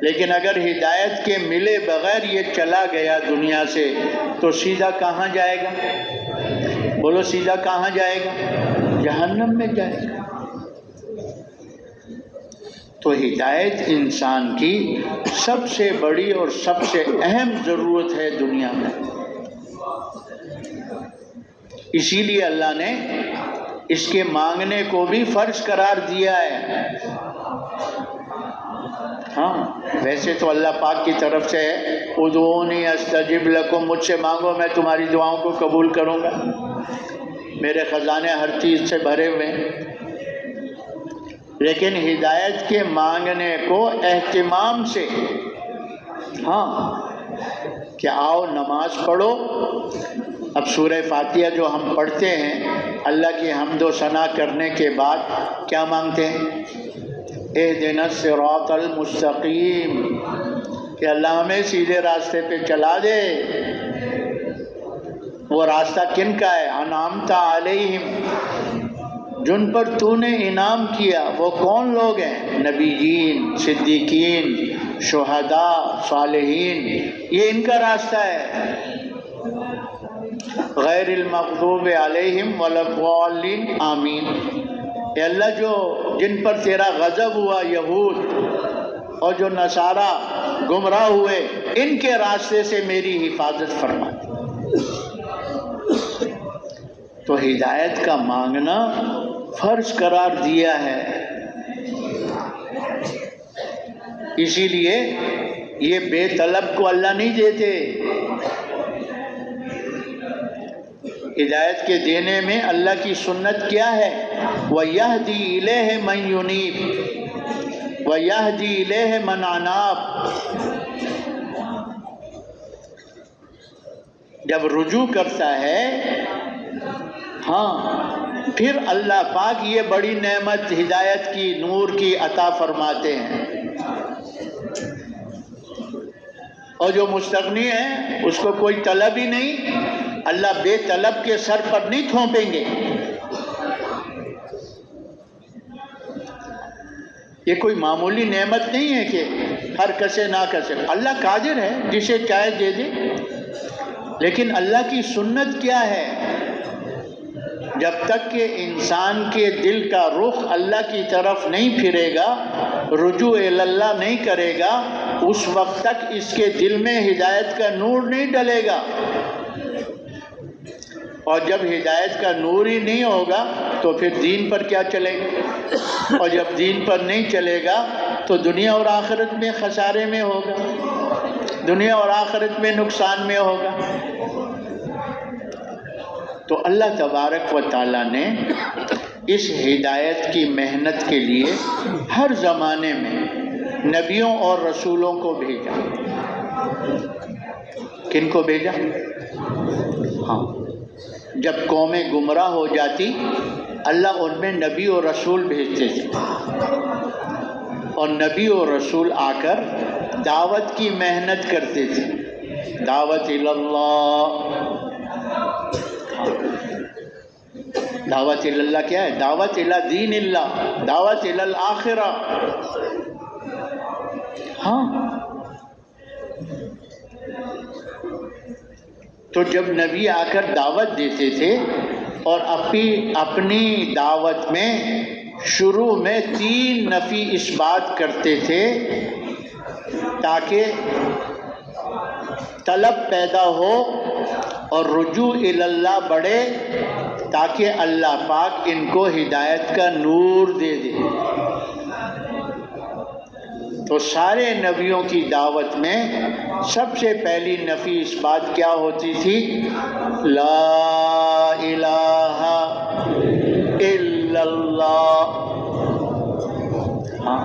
لیکن اگر ہدایت کے ملے بغیر یہ چلا گیا دنیا سے تو سیدھا کہاں جائے گا؟ بولو سیدھا کہاں جائے گا؟ جہنم میں جائے گا۔ تو ہدایت انسان کی سب سے بڑی اور سب سے اہم ضرورت ہے دنیا میں۔ اسی لیے اللہ نے اس کے مانگنے کو بھی فرض قرار دیا ہے۔ ہاں ویسے تو اللہ پاک کی طرف سے ہے ادعونی استجب لکم، مجھ سے مانگو میں تمہاری دعاؤں کو قبول کروں گا، میرے خزانے ہر چیز سے بھرے ہوئے ہیں۔ لیکن ہدایت کے مانگنے کو اہتمام سے، ہاں کہ آؤ نماز پڑھو۔ اب سورہ فاتحہ جو ہم پڑھتے ہیں اللہ کی حمد و ثنا کرنے کے بعد کیا مانگتے ہیں؟ اہدنا الصراط المستقیم، کہ اللہ ہمیں سیدھے راستے پہ چلا دے۔ وہ راستہ کن کا ہے؟ انعمت علیہم، جن پر تو نے انعام کیا۔ وہ کون لوگ ہیں؟ نبیین، صدیقین، شہداء، صالحین، یہ ان کا راستہ ہے۔ غیر المغضوب علیہم ولا الضالین، آمین۔ اے اللہ جو جن پر تیرا غضب ہوا، یہود اور جو نصارہ گمراہ ہوئے، ان کے راستے سے میری حفاظت فرما۔ تو ہدایت کا مانگنا فرض قرار دیا ہے۔ اسی لیے یہ بے طلب کو اللہ نہیں دیتے۔ ہدایت کے دینے میں اللہ کی سنت کیا ہے؟ وَيَهْدِي إِلَيْهِ مَن يُنِيبُ وَيَهْدِي إِلَيْهِ مَنْ أَنَابَ۔ جب رجوع کرتا ہے، ہاں پھر اللہ پاک یہ بڑی نعمت ہدایت کی، نور کی عطا فرماتے ہیں۔ اور جو مستغنی ہے اس کو کوئی طلب ہی نہیں، اللہ بے طلب کے سر پر نہیں تھوپیں گے۔ یہ کوئی معمولی نعمت نہیں ہے کہ ہر کسے نہ کسے، اللہ قادر ہے جسے چاہے دے دے۔ لیکن اللہ کی سنت کیا ہے؟ جب تک کہ انسان کے دل کا رخ اللہ کی طرف نہیں پھرے گا، رجوع اللہ نہیں کرے گا، اس وقت تک اس کے دل میں ہدایت کا نور نہیں ڈلے گا۔ اور جب ہدایت کا نور ہی نہیں ہوگا تو پھر دین پر کیا چلے گا؟ اور جب دین پر نہیں چلے گا تو دنیا اور آخرت میں خسارے میں ہوگا، دنیا اور آخرت میں نقصان میں ہوگا۔ تو اللہ تبارک و تعالیٰ نے اس ہدایت کی محنت کے لیے ہر زمانے میں نبیوں اور رسولوں کو بھیجا۔ کن کو بھیجا؟ ہاں جب قومیں گمراہ ہو جاتی اللہ ان میں نبی اور رسول بھیجتے تھے، اور نبی اور رسول آ کر دعوت کی محنت کرتے تھے۔ دعوت اللہ، دعوت اللہ کیا ہے؟ دعوت الی دین اللہ، دعوت الی الآخرہ۔ ہاں تو جب نبی آ کر دعوت دیتے تھے اور اپنی دعوت میں شروع میں 3 نفی اس بات کرتے تھے تاکہ طلب پیدا ہو اور رجوع الی اللہ بڑھے، تاکہ اللہ پاک ان کو ہدایت کا نور دے دے۔ تو سارے نبیوں کی دعوت میں سب سے پہلی نفی اس بات کیا ہوتی تھی؟ لا الہ الا اللہ۔ ہاں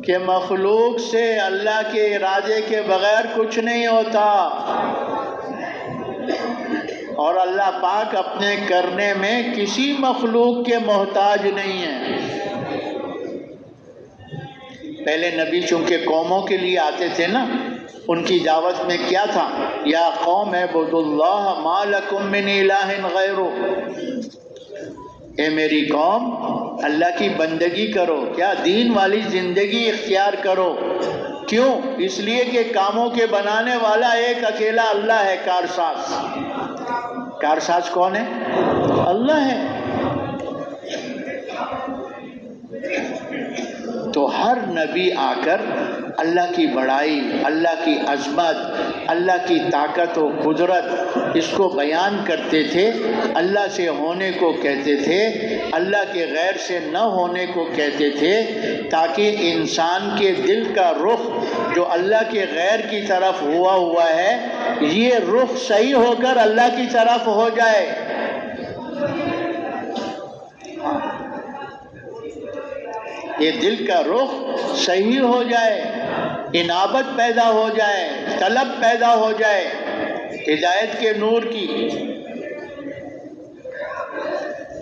کہ مخلوق سے اللہ کے ارادے کے بغیر کچھ نہیں ہوتا، اور اللہ پاک اپنے کرنے میں کسی مخلوق کے محتاج نہیں ہے۔ پہلے نبی چونکہ قوموں کے لیے آتے تھے نا، ان کی دعوت میں کیا تھا؟ یا قوم اعبدوا اللہ ما لکم من الہ غیرہ، اے میری قوم اللہ کی بندگی کرو، کیا دین والی زندگی اختیار کرو۔ کیوں؟ اس لیے کہ کاموں کے بنانے والا ایک اکیلا اللہ ہے، کارساز۔ کارساز کون ہے؟ اللہ ہے۔ تو ہر نبی آ کر اللہ کی بڑائی، اللہ کی عظمت، اللہ کی طاقت و قدرت اس کو بیان کرتے تھے، اللہ سے ہونے کو کہتے تھے، اللہ کے غیر سے نہ ہونے کو کہتے تھے، تاکہ انسان کے دل کا رخ جو اللہ کے غیر کی طرف ہوا ہے، یہ رخ صحیح ہو کر اللہ کی طرف ہو جائے۔ یہ دل کا رخ صحیح ہو جائے، انابت پیدا ہو جائے، طلب پیدا ہو جائے ہدایت کے نور کی۔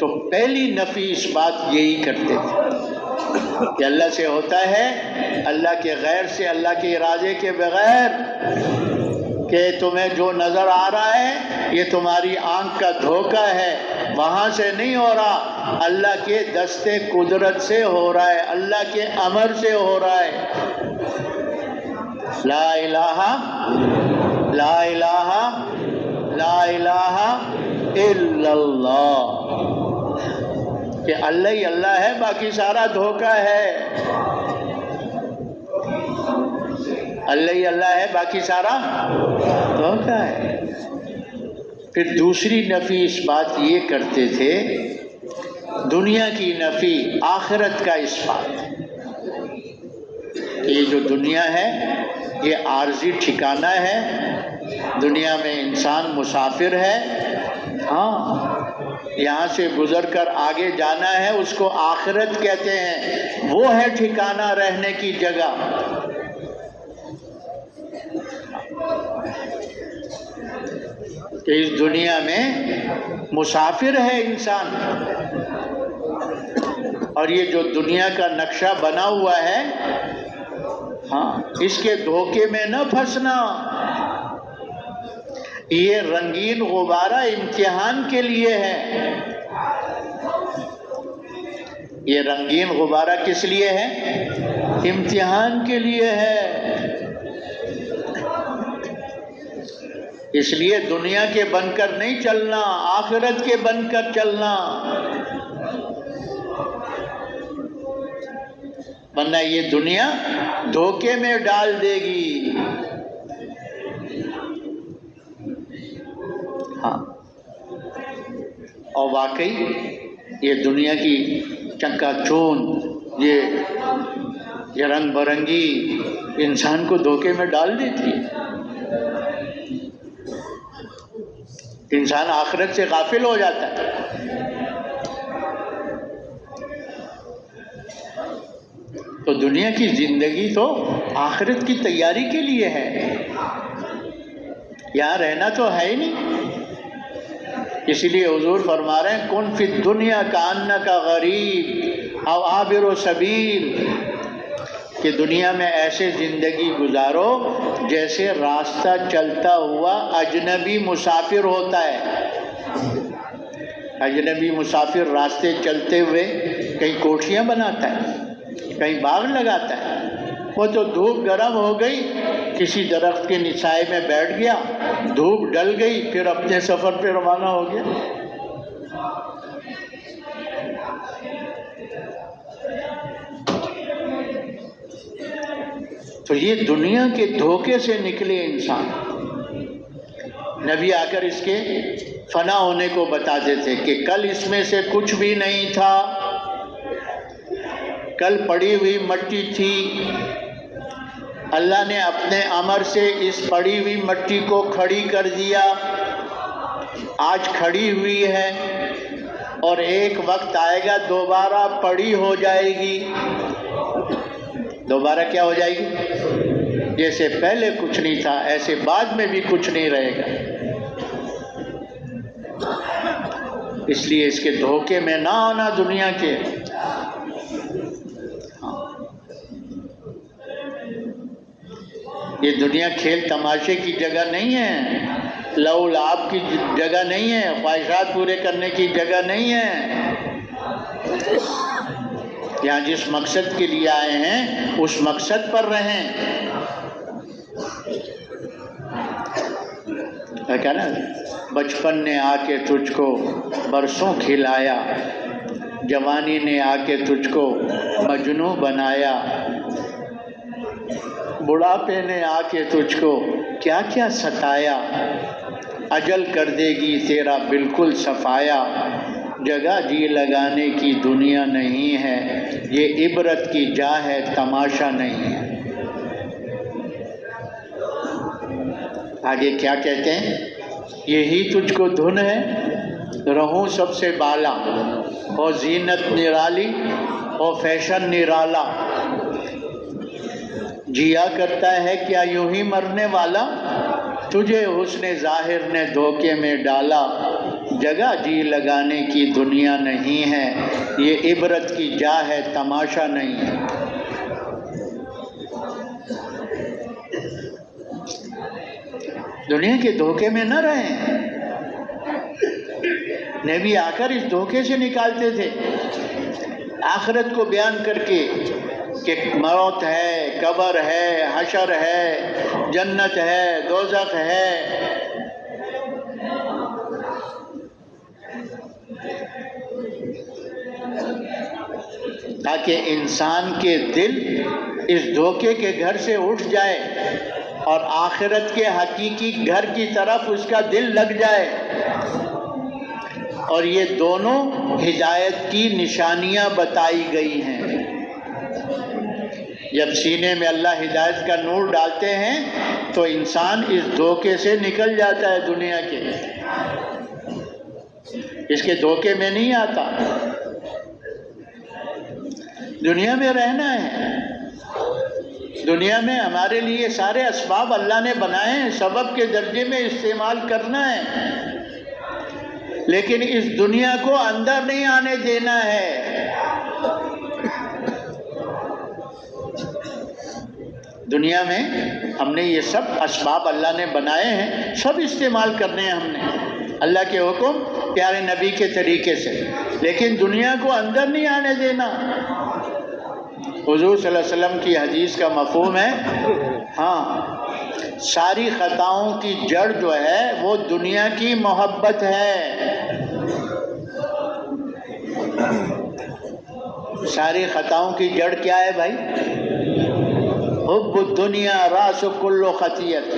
تو پہلی نفی اس بات یہی کرتے تھے کہ اللہ سے ہوتا ہے، اللہ کے غیر سے، اللہ کے ارادے کے بغیر، کہ تمہیں جو نظر آ رہا ہے یہ تمہاری آنکھ کا دھوکہ ہے، وہاں سے نہیں ہو رہا، اللہ کے دست قدرت سے ہو رہا ہے، اللہ کے امر سے ہو رہا ہے۔ لا الہ لا الہ لا الہ الا اللہ، کہ اللہ ہی اللہ ہے، باقی سارا دھوکہ ہے۔ اللہ ہی اللہ ہے، باقی سارا دھوکہ ہے۔ پھر دوسری نفی اس بات یہ کرتے تھے، دنیا کی نفی، آخرت کا اس بات، کہ یہ جو دنیا ہے یہ عارضی ٹھکانہ ہے، دنیا میں انسان مسافر ہے، ہاں یہاں سے گزر کر آگے جانا ہے، اس کو آخرت کہتے ہیں، وہ ہے ٹھکانہ، رہنے کی جگہ۔ کہ اس دنیا میں مسافر ہے انسان، اور یہ جو دنیا کا نقشہ بنا ہوا ہے، ہاں اس کے دھوکے میں نہ پھنسنا۔ یہ رنگین غبارہ امتحان کے لیے ہے۔ یہ رنگین غبارہ کس لیے ہے؟ امتحان کے لیے ہے۔ اس لیے دنیا کے بن کر نہیں چلنا، آخرت کے بن کر چلنا، ورنہ یہ دنیا دھوکے میں ڈال دے گی۔ ہاں، اور واقعی یہ دنیا کی چکا چوند، یہ رنگ برنگی انسان کو دھوکے میں ڈال دیتی ہے۔ انسان آخرت سے غافل ہو جاتا ہے۔ تو دنیا کی زندگی تو آخرت کی تیاری کے لیے ہے، یہاں رہنا تو ہے ہی نہیں۔ اسی لیے حضور فرما رہے ہیں، کن فی الدنیا کانک غریب او عابر سبیل، کہ دنیا میں ایسے زندگی گزارو جیسے راستہ چلتا ہوا اجنبی مسافر ہوتا ہے۔ اجنبی مسافر راستے چلتے ہوئے کہیں کوٹھیاں بناتا ہے، کہیں باغ لگاتا ہے، وہ تو دھوپ گرم ہو گئی، کسی درخت کے سائے میں بیٹھ گیا، دھوپ ڈل گئی، پھر اپنے سفر پہ روانہ ہو گیا۔ تو یہ دنیا کے دھوکے سے نکلے انسان۔ نبی آ کر اس کے فنا ہونے کو بتاتے تھے کہ کل اس میں سے کچھ بھی نہیں تھا، کل پڑی ہوئی مٹی تھی، اللہ نے اپنے امر سے اس پڑی ہوئی مٹی کو کھڑی کر دیا، آج کھڑی ہوئی ہے، اور ایک وقت آئے گا دوبارہ پڑی ہو جائے گی۔ دوبارہ کیا ہو جائے گی؟ جیسے پہلے کچھ نہیں تھا ایسے بعد میں بھی کچھ نہیں رہے گا۔ اس لیے اس کے دھوکے میں نہ آنا دنیا کے۔ یہ دنیا کھیل تماشے کی جگہ نہیں ہے، لہو لعب کی جگہ نہیں ہے، خواہشات پورے کرنے کی جگہ نہیں ہے۔ یہاں جس مقصد کے لیے آئے ہیں اس مقصد پر رہیں۔ کیا نا، بچپن نے آ کے تجھ کو برسوں کھلایا، جوانی نے آ کے تجھ کو مجنوں بنایا، بڑھاپے نے آ کے تجھ کو کیا کیا ستایا، اجل کر دے گی تیرا بالکل صفایا، جگہ جی لگانے کی دنیا نہیں ہے، یہ عبرت کی جا ہے تماشا نہیں ہے۔ آگے کیا کہتے ہیں؟ یہی تجھ کو دھن ہے، رہوں سب سے بالا، اور زینت نرالی اور فیشن نرالا، جیا کرتا ہے کیا یوں ہی مرنے والا، تجھے حسن ظاہر نے دھوکے میں ڈالا، جگہ جی لگانے کی دنیا نہیں ہے، یہ عبرت کی جا ہے تماشا نہیں ہے۔ دنیا کے دھوکے میں نہ رہیں۔ نبی آ کر اس دھوکے سے نکالتے تھے، آخرت کو بیان کر کے کہ موت ہے، قبر ہے، حشر ہے، جنت ہے، دوزخ ہے۔ تاکہ انسان کے دل اس دھوکے کے گھر سے اٹھ جائے اور آخرت کے حقیقی گھر کی طرف اس کا دل لگ جائے۔ اور یہ دونوں ہدایت کی نشانیاں بتائی گئی ہیں۔ جب سینے میں اللہ ہدایت کا نور ڈالتے ہیں تو انسان اس دھوکے سے نکل جاتا ہے، دنیا کے اس کے دھوکے میں نہیں آتا۔ دنیا میں رہنا ہے، دنیا میں ہمارے لیے سارے اسباب اللہ نے بنائے ہیں، سبب کے درجے میں استعمال کرنا ہے، لیکن اس دنیا کو اندر نہیں آنے دینا ہے۔ دنیا میں ہم نے یہ سب اسباب اللہ نے بنائے ہیں، سب استعمال کرنے ہیں ہم نے اللہ کے حکم، پیارے نبی کے طریقے سے، لیکن دنیا کو اندر نہیں آنے دینا۔ حضور صلی اللہ علیہ وسلم کی حدیث کا مفہوم ہے، ہاں، ساری خطاؤں کی جڑ جو ہے وہ دنیا کی محبت ہے۔ ساری خطاؤں کی جڑ کیا ہے بھائی؟ حب الدنیا راس کل خطیت۔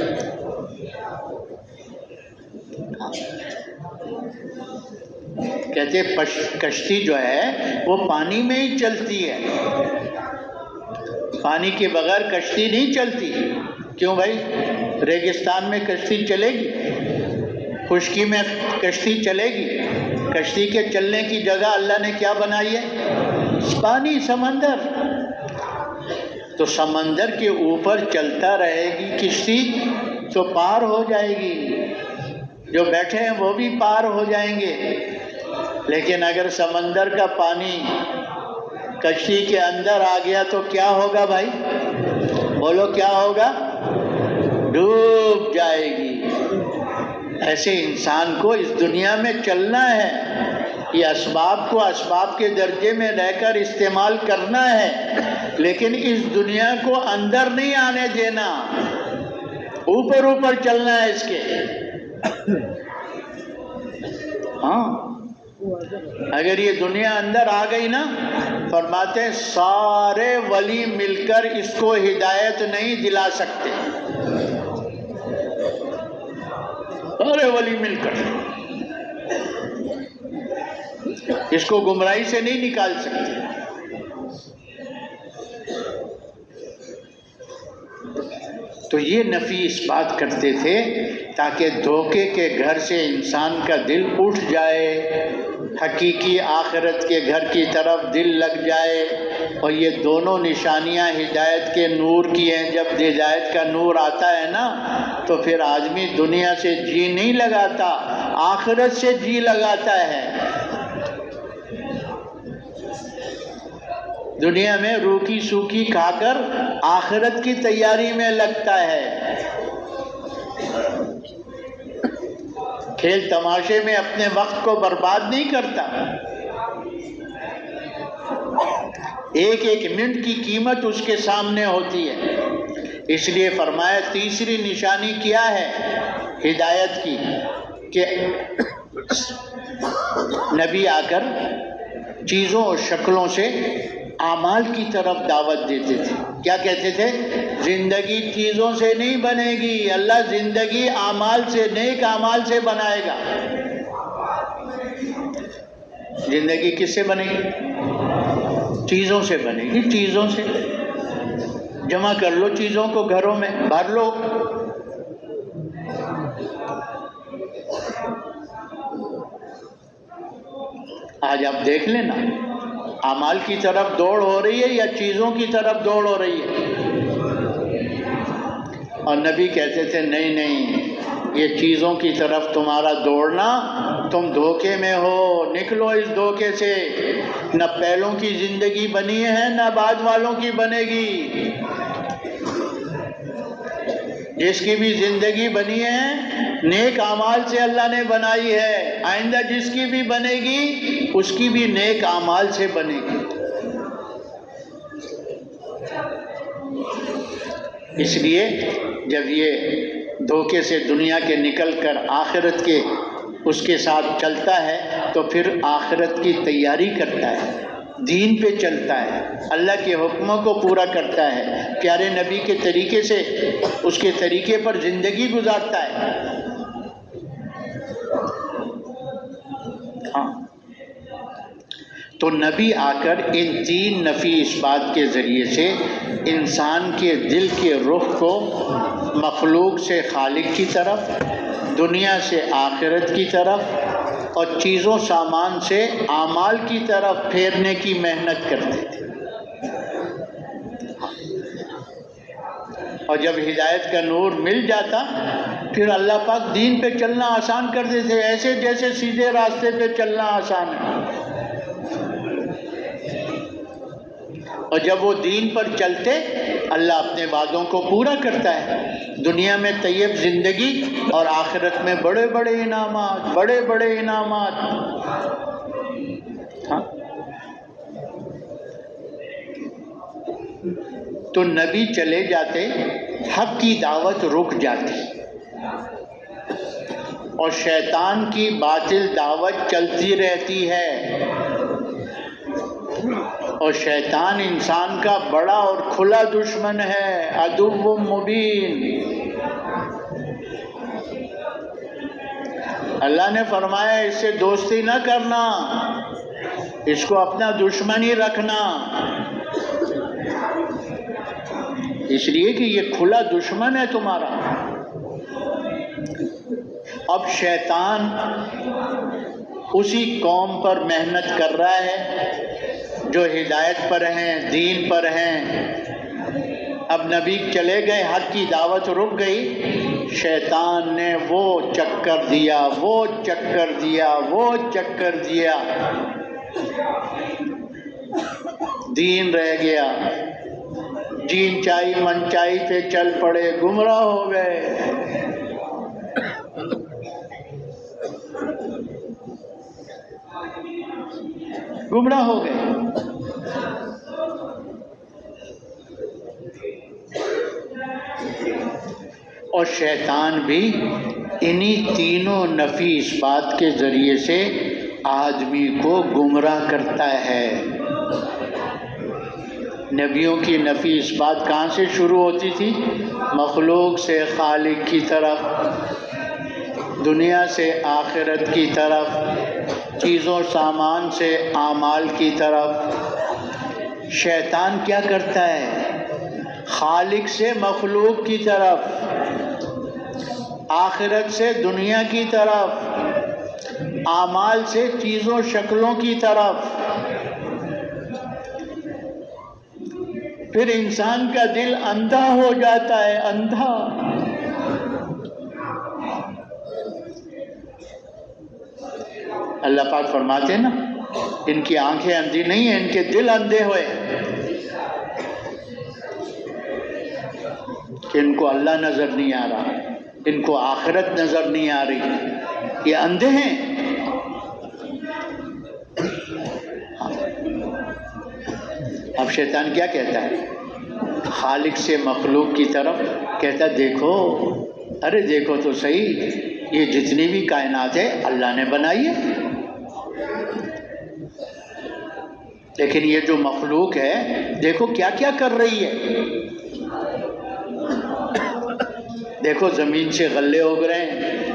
کہتے کشتی جو ہے وہ پانی میں ہی چلتی ہے، پانی کے بغیر کشتی نہیں چلتی۔ کیوں بھائی؟ ریگستان میں کشتی چلے گی؟ خشکی میں کشتی چلے گی؟ کشتی کے چلنے کی جگہ اللہ نے کیا بنائی ہے؟ پانی، سمندر۔ تو سمندر کے اوپر چلتا رہے گی کشتی تو پار ہو جائے گی، جو بیٹھے ہیں وہ بھی پار ہو جائیں گے۔ لیکن اگر سمندر کا پانی کشتی کے اندر آ گیا تو کیا ہوگا بھائی؟ بولو کیا ہوگا؟ ڈوب جائے گی۔ ایسے انسان کو اس دنیا میں چلنا ہے، یہ اسباب کو اسباب کے درجے میں رہ کر استعمال کرنا ہے، لیکن اس دنیا کو اندر نہیں آنے دینا، اوپر اوپر چلنا ہے اس کے۔ ہاں، اگر یہ دنیا اندر آ گئی نا، فرماتے ہیں سارے ولی مل کر اس کو ہدایت نہیں دلا سکتے، سارے ولی مل کر اس کو گمراہی سے نہیں نکال سکتے۔ تو یہ نفی اس بات کرتے تھے تاکہ دھوکے کے گھر سے انسان کا دل اٹھ جائے، حقیقی آخرت کے گھر کی طرف دل لگ جائے۔ اور یہ دونوں نشانیاں ہدایت کے نور کی ہیں۔ جب ہدایت کا نور آتا ہے نا تو پھر آدمی دنیا سے جی نہیں لگاتا، آخرت سے جی لگاتا ہے۔ دنیا میں روکی سوکی کھا کر آخرت کی تیاری میں لگتا ہے، کھیل تماشے میں اپنے وقت کو برباد نہیں کرتا۔ ایک ایک منٹ کی قیمت اس کے سامنے ہوتی ہے۔ اس لیے فرمایا تیسری نشانی کیا ہے ہدایت کی، کہ نبی آ کر چیزوں اور شکلوں سے اعمال کی طرف دعوت دیتے تھے. کیا کہتے تھے؟ زندگی چیزوں سے نہیں بنے گی، اللہ زندگی اعمال سے، نیک اعمال سے بنائے گا. زندگی کس سے بنے گی؟ چیزوں سے بنے گی. چیزوں سے جمع کر لو، چیزوں کو گھروں میں بھر لو. آج آپ دیکھ لینا، اعمال کی طرف دوڑ ہو رہی ہے یا چیزوں کی طرف دوڑ ہو رہی ہے؟ اور نبی کہتے تھے نہیں نہیں، یہ چیزوں کی طرف تمہارا دوڑنا، تم دھوکے میں ہو، نکلو اس دھوکے سے. نہ پہلوں کی زندگی بنی ہے نہ بعد والوں کی بنے گی. جس کی بھی زندگی بنی ہے نیک اعمال سے اللہ نے بنائی ہے، آئندہ جس کی بھی بنے گی اس کی بھی نیک اعمال سے بنے گی. اس لیے جب یہ دھوکے سے دنیا کے نکل کر آخرت کے اس کے ساتھ چلتا ہے تو پھر آخرت کی تیاری کرتا ہے، دین پہ چلتا ہے، اللہ کے حکموں کو پورا کرتا ہے، پیارے نبی کے طریقے سے اس کے طریقے پر زندگی گزارتا ہے. ہاں، تو نبی آ کر ان تین نفی اثبات کے ذریعے سے انسان کے دل کے رخ کو مخلوق سے خالق کی طرف، دنیا سے آخرت کی طرف اور چیزوں سامان سے اعمال کی طرف پھیرنے کی محنت کرتے تھے. اور جب ہدایت کا نور مل جاتا پھر اللہ پاک دین پہ چلنا آسان کر دیتے، ایسے جیسے سیدھے راستے پہ چلنا آسان ہے. اور جب وہ دین پر چلتے اللہ اپنے وعدوں کو پورا کرتا ہے، دنیا میں طیب زندگی اور آخرت میں بڑے بڑے انعامات، بڑے بڑے انعامات. ہاں، تو نبی چلے جاتے، حق کی دعوت رک جاتی اور شیطان کی باطل دعوت چلتی رہتی ہے. اور شیطان انسان کا بڑا اور کھلا دشمن ہے، عدو مبین. اللہ نے فرمایا اس سے دوستی نہ کرنا، اس کو اپنا دشمن ہی رکھنا، اس لیے کہ یہ کھلا دشمن ہے تمہارا. اب شیطان اسی قوم پر محنت کر رہا ہے جو ہدایت پر ہیں، دین پر ہیں. اب نبی چلے گئے، حق کی دعوت رک گئی، شیطان نے وہ چکر دیا، وہ چکر دیا، وہ چکر دیا، دین رہ گیا. جین چائی من چائی پہ چل پڑے، گمراہ ہو گئے. گمراہ ہو گئے. اور شیطان بھی انہی تینوں نفی اثبات کے ذریعے سے آدمی کو گمراہ کرتا ہے. نبیوں کی نفی اثبات کہاں سے شروع ہوتی تھی؟ مخلوق سے خالق کی طرف، دنیا سے آخرت کی طرف، چیزوں سامان سے اعمال کی طرف. شیطان کیا کرتا ہے؟ خالق سے مخلوق کی طرف، آخرت سے دنیا کی طرف، اعمال سے چیزوں شکلوں کی طرف. پھر انسان کا دل اندھا ہو جاتا ہے، اندھا. اللہ پاک فرماتے ہیں نا، ان کی آنکھیں اندھی نہیں ہیں، ان کے دل اندھے ہوئے، کہ ان کو اللہ نظر نہیں آ رہا، ان کو آخرت نظر نہیں آ رہی، یہ اندھے ہیں. اب شیطان کیا کہتا ہے؟ خالق سے مخلوق کی طرف کہتا دیکھو، ارے دیکھو تو صحیح، یہ جتنی بھی کائنات ہے اللہ نے بنائی ہے. لیکن یہ جو مخلوق ہے دیکھو کیا کیا کر رہی ہے. دیکھو زمین سے غلے اگ رہے ہیں،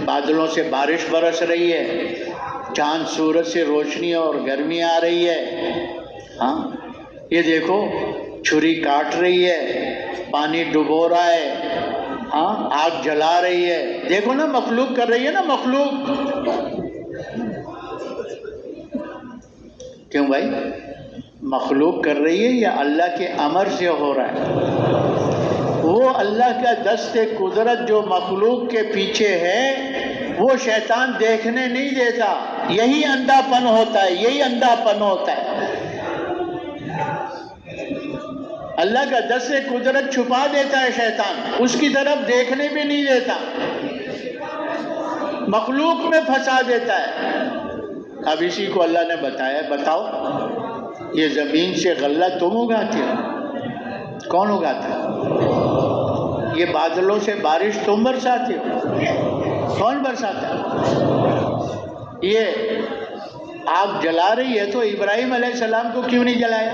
بادلوں سے بارش برس رہی ہے، چاند سورج سے روشنی اور گرمی آ رہی ہے. ہاں یہ دیکھو چھری کاٹ رہی ہے، پانی ڈبو رہا ہے، ہاں آگ جلا رہی ہے. دیکھو نا مخلوق کر رہی ہے نا مخلوق. کیوں بھائی؟ مخلوق کر رہی ہے یا اللہ کے امر سے ہو رہا ہے؟ وہ اللہ کا دست قدرت جو مخلوق کے پیچھے ہے وہ شیطان دیکھنے نہیں دیتا. یہی اندھا پن ہوتا ہے، یہی اندھا پن ہوتا ہے. اللہ کا دست قدرت چھپا دیتا ہے شیطان، اس کی طرف دیکھنے بھی نہیں دیتا، مخلوق میں پھنسا دیتا ہے. اب اسی کو اللہ نے بتایا، بتاؤ یہ زمین سے غلہ تم اگاتے ہو؟ کون اگاتا ہے؟ یہ بادلوں سے بارش تم برساتے ہو؟ کون برساتا ہے؟ یہ آگ جلا رہی ہے تو ابراہیم علیہ السلام کو کیوں نہیں جلایا؟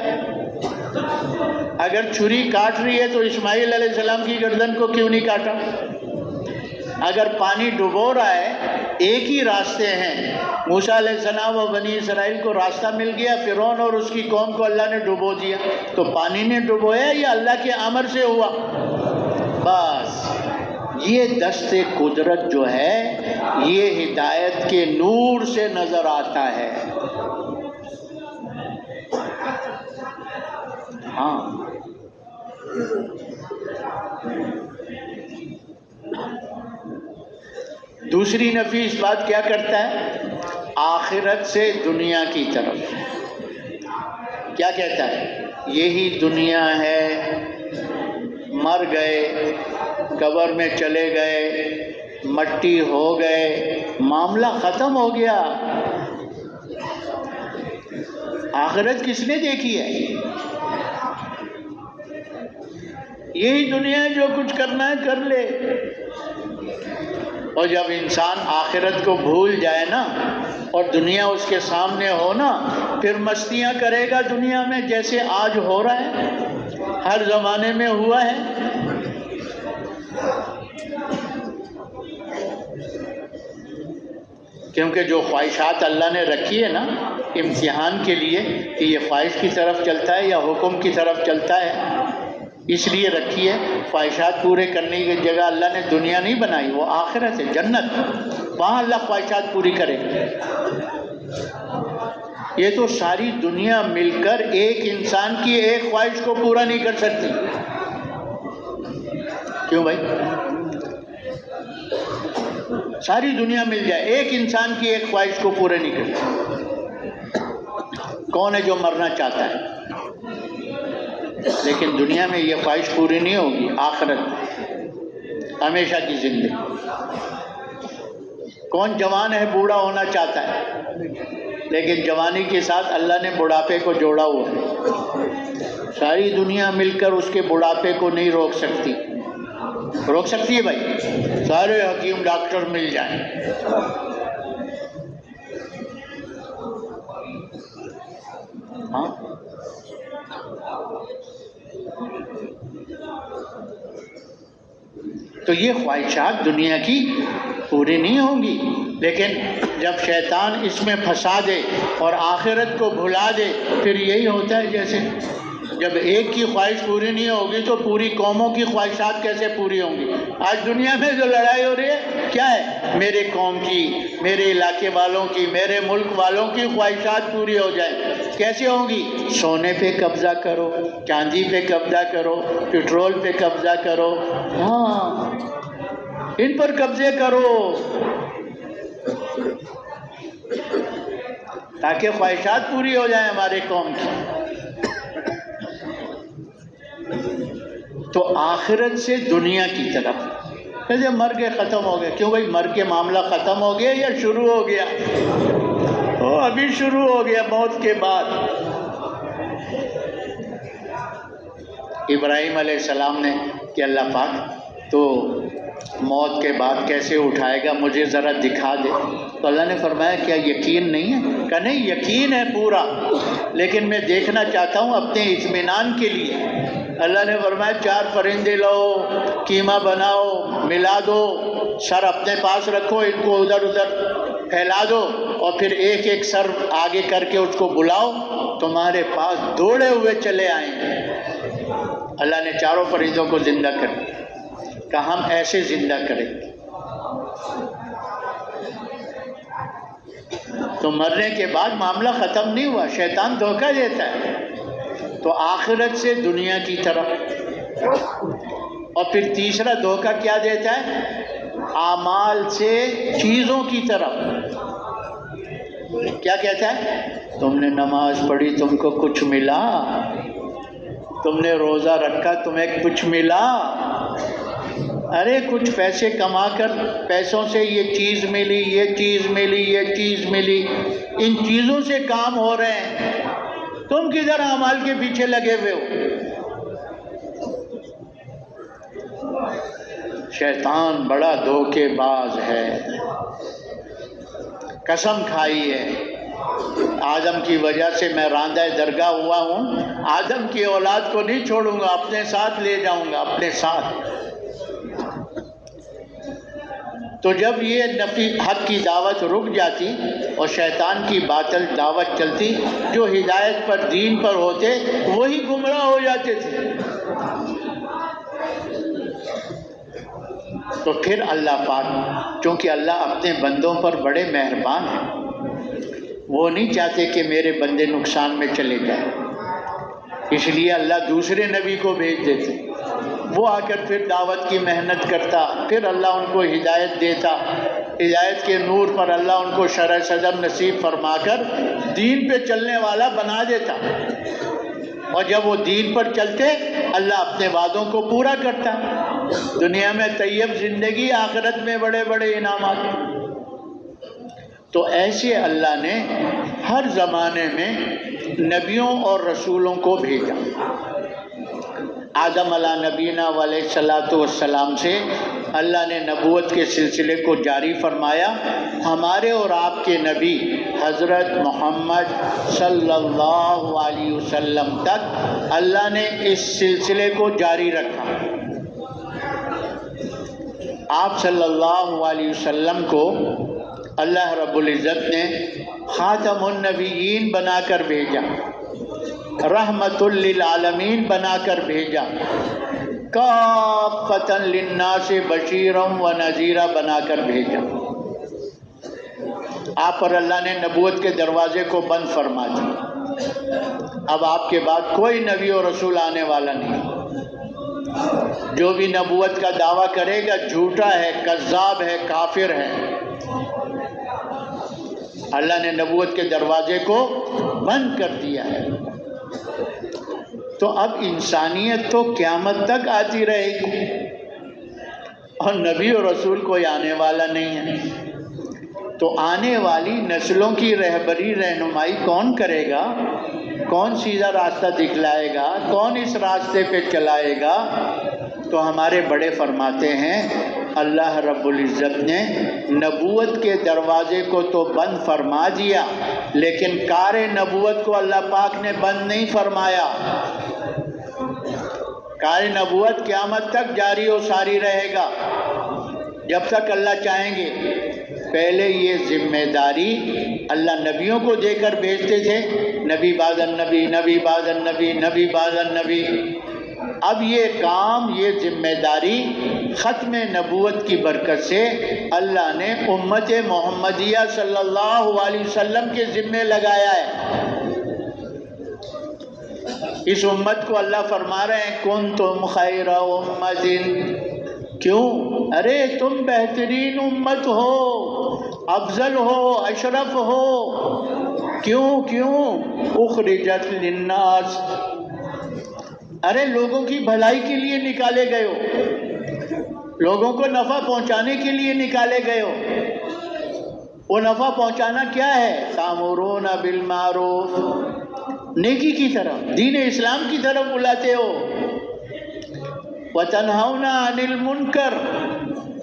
اگر چھری کاٹ رہی ہے تو اسماعیل علیہ السلام کی گردن کو کیوں نہیں کاٹا؟ اگر پانی ڈبو رہا ہے، ایک ہی راستے ہیں. موسیٰ علیہ السلام و بنی اسرائیل کو راستہ مل گیا، فرعون اور اس کی قوم کو اللہ نے ڈبو دیا. تو پانی نے ڈبویا یا اللہ کے امر سے ہوا؟ بس یہ دست قدرت جو ہے یہ ہدایت کے نور سے نظر آتا ہے. ہاں دوسری نفی اس بات کیا کرتا ہے؟ آخرت سے دنیا کی طرف. کیا کہتا ہے؟ یہی دنیا ہے، مر گئے، قبر میں چلے گئے، مٹی ہو گئے، معاملہ ختم ہو گیا. آخرت کس نے دیکھی ہے؟ یہی دنیا ہے، جو کچھ کرنا ہے کر لے. اور جب انسان آخرت کو بھول جائے نا اور دنیا اس کے سامنے ہو نا، پھر مستیاں کرے گا دنیا میں، جیسے آج ہو رہا ہے، ہر زمانے میں ہوا ہے. کیونکہ جو خواہشات اللہ نے رکھی ہے نا امتحان کے لیے کہ یہ خواہش کی طرف چلتا ہے یا حکم کی طرف چلتا ہے، اس لیے رکھی ہے. خواہشات پورے کرنے کی جگہ اللہ نے دنیا نہیں بنائی، وہ آخرت ہے، جنت، وہاں اللہ خواہشات پوری کرے. یہ تو ساری دنیا مل کر ایک انسان کی ایک خواہش کو پورا نہیں کر سکتی. کیوں بھائی؟ ساری دنیا مل جائے، ایک انسان کی ایک خواہش کو پورے نہیں کر سکتی. کون ہے جو مرنا چاہتا ہے؟ لیکن دنیا میں یہ خواہش پوری نہیں ہوگی. آخرت ہمیشہ کی زندگی. کون جوان ہے بوڑھا ہونا چاہتا ہے؟ لیکن جوانی کے ساتھ اللہ نے بڑھاپے کو جوڑا ہوا ہے. ساری دنیا مل کر اس کے بڑھاپے کو نہیں روک سکتی. روک سکتی ہے بھائی؟ سارے حکیم ڈاکٹر مل جائیں. ہاں تو یہ خواہشات دنیا کی پوری نہیں ہوں گی. لیکن جب شیطان اس میں پھنسا دے اور آخرت کو بھلا دے، پھر یہی ہوتا ہے جیسے جب ایک کی خواہش پوری نہیں ہوگی تو پوری قوموں کی خواہشات کیسے پوری ہوں گی؟ آج دنیا میں جو لڑائی ہو رہی ہے کیا ہے؟ میرے قوم کی، میرے علاقے والوں کی، میرے ملک والوں کی خواہشات پوری ہو جائیں. کیسے ہوں گی؟ سونے پہ قبضہ کرو، چاندی پہ قبضہ کرو، پیٹرول پہ قبضہ کرو، ہاں ان پر قبضے کرو تاکہ خواہشات پوری ہو جائیں ہمارے قوم کی. تو آخرت سے دنیا کی طرف جیسے مر کے ختم ہو گیا. کیوں بھائی؟ مر کے معاملہ ختم ہو گیا یا شروع ہو گیا؟ ابھی شروع ہو گیا موت کے بعد. ابراہیم علیہ السلام نے کہ اللہ پاک تو موت کے بعد کیسے اٹھائے گا مجھے ذرا دکھا دے۔ تو اللہ نے فرمایا کیا یقین نہیں ہے؟ کہا نہیں یقین ہے پورا، لیکن میں دیکھنا چاہتا ہوں اپنے اطمینان کے لیے۔ اللہ نے فرمایا 4 پرندے لاؤ، قیمہ بناؤ، ملا دو، سر اپنے پاس رکھو، ان کو ادھر ادھر پھیلا دو، اور پھر ایک ایک سر آگے کر کے اس کو بلاؤ، تمہارے پاس دوڑے ہوئے چلے آئیں گے۔ اللہ نے 4 پرندوں کو زندہ کر دیا۔ کہا ہم ایسے زندہ کریں گے۔ تو مرنے کے بعد معاملہ ختم نہیں ہوا، شیطان دھوکہ دیتا ہے۔ تو آخرت سے دنیا کی طرف، اور پھر تیسرا دھوکہ کیا دیتا ہے؟ اعمال سے چیزوں کی طرف۔ کیا کہتا ہے؟ تم نے نماز پڑھی تم کو کچھ ملا، تم نے روزہ رکھا تمہیں کچھ ملا، ارے کچھ پیسے کما کر پیسوں سے یہ چیز ملی، یہ چیز ملی، یہ چیز ملی، ان چیزوں سے کام ہو رہے ہیں، تم کدھر اعمال کے پیچھے لگے ہوئے ہو؟ شیطان بڑا دھوکے باز ہے، قسم کھائی ہے۔ آدم کی وجہ سے میں راندہ درگاہ ہوا ہوں، آدم کی اولاد کو نہیں چھوڑوں گا، اپنے ساتھ لے جاؤں گا، اپنے ساتھ۔ تو جب یہ نفی حق کی دعوت رک جاتی اور شیطان کی باطل دعوت چلتی، جو ہدایت پر دین پر ہوتے وہی گمراہ ہو جاتے تھے۔ تو پھر اللہ پاک، چونکہ اللہ اپنے بندوں پر بڑے مہربان ہیں، وہ نہیں چاہتے کہ میرے بندے نقصان میں چلے جائیں، اس لیے اللہ دوسرے نبی کو بھیج دیتے، وہ آ کر پھر دعوت کی محنت کرتا، پھر اللہ ان کو ہدایت دیتا، ہدایت کے نور پر اللہ ان کو شرح صدر نصیب فرما کر دین پہ چلنے والا بنا دیتا، اور جب وہ دین پر چلتے اللہ اپنے وعدوں کو پورا کرتا، دنیا میں طیب زندگی، آخرت میں بڑے بڑے انعامات۔ تو ایسے اللہ نے ہر زمانے میں نبیوں اور رسولوں کو بھیجا۔ آدم علیہ نبینا علیہ الصلاۃ والسلام سے اللہ نے نبوت کے سلسلے کو جاری فرمایا، ہمارے اور آپ کے نبی حضرت محمد صلی اللہ علیہ وسلم تک اللہ نے اس سلسلے کو جاری رکھا۔ آپ صلی اللہ علیہ وسلم کو اللہ رب العزت نے خاتم النبیین بنا کر بھیجا، رحمت للعالمین بنا کر بھیجا، کافۃ للناس بشیرا و نذیرا بنا کر بھیجا۔ آپ پر اللہ نے نبوت کے دروازے کو بند فرما دیا، اب آپ کے بعد کوئی نبی اور رسول آنے والا نہیں۔ جو بھی نبوت کا دعویٰ کرے گا جھوٹا ہے، کذاب ہے، کافر ہے۔ اللہ نے نبوت کے دروازے کو بند کر دیا ہے۔ تو اب انسانیت تو قیامت تک آتی رہے گی، اور نبی اور رسول کوئی آنے والا نہیں ہے۔ تو آنے والی نسلوں کی رہبری رہنمائی کون کرے گا؟ کون سیدھا راستہ دکھلائے گا؟ کون اس راستے پہ چلائے گا؟ تو ہمارے بڑے فرماتے ہیں اللہ رب العزت نے نبوت کے دروازے کو تو بند فرما دیا، لیکن کار نبوت کو اللہ پاک نے بند نہیں فرمایا۔ کار نبوت قیامت تک جاری و ساری رہے گا، جب تک اللہ چاہیں گے۔ پہلے یہ ذمہ داری اللہ نبیوں کو دے کر بھیجتے تھے، نبی بعد النبی، نبی بعد النبی، نبی بعد النبی۔ اب یہ کام، یہ ذمہ داری ختم نبوت کی برکت سے اللہ نے امت محمدیہ صلی اللہ علیہ وسلم کے ذمے لگایا ہے۔ اس امت کو اللہ فرما رہے ہیں کنتم خیر امت، کیوں؟ ارے تم بہترین امت ہو، افضل ہو، اشرف ہو۔ کیوں اخرجت للناس، ارے لوگوں کی بھلائی کے لیے نکالے گئے ہو، لوگوں کو نفع پہنچانے کے لیے نکالے گئے ہو۔ وہ نفع پہنچانا کیا ہے؟ تامرون بالمعروف، نیکی کی طرف، دین اسلام کی طرف بلاتے ہو۔ وتنہون عن المنکر،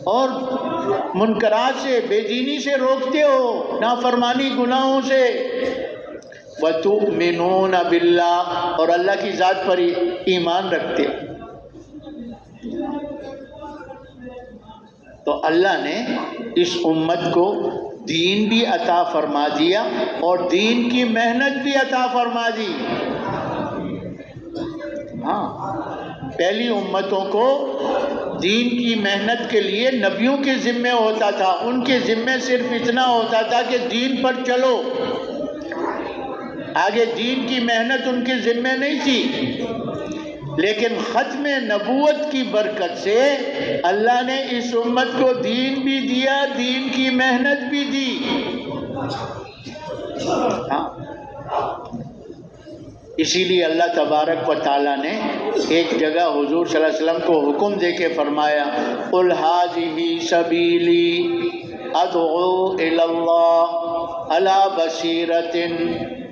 اور منکرات سے، بے دینی سے روکتے ہو، نافرمانی گناہوں سے۔ وَتُؤْمِنُونَ بِاللَّهِ، اور اللہ کی ذات پر ایمان رکھتے ہو۔ تو اللہ نے اس امت کو دین بھی عطا فرما دیا اور دین کی محنت بھی عطا فرما دی۔ ہاں، پہلی امتوں کو دین کی محنت کے لیے نبیوں کے ذمے ہوتا تھا، ان کے ذمے صرف اتنا ہوتا تھا کہ دین پر چلو، آگے دین کی محنت ان کے ذمے نہیں تھی۔ لیکن ختم نبوت کی برکت سے اللہ نے اس امت کو دین بھی دیا، دین کی محنت بھی دی۔ ہاں، اسی لیے اللہ تبارک و تعالیٰ نے ایک جگہ حضور صلی اللہ علیہ وسلم کو حکم دے کے فرمایا، قُلْ هَٰذِهِ سَبِيلِي أَدْعُو إِلَى اللَّهِ عَلَىٰ بَصِيرَةٍ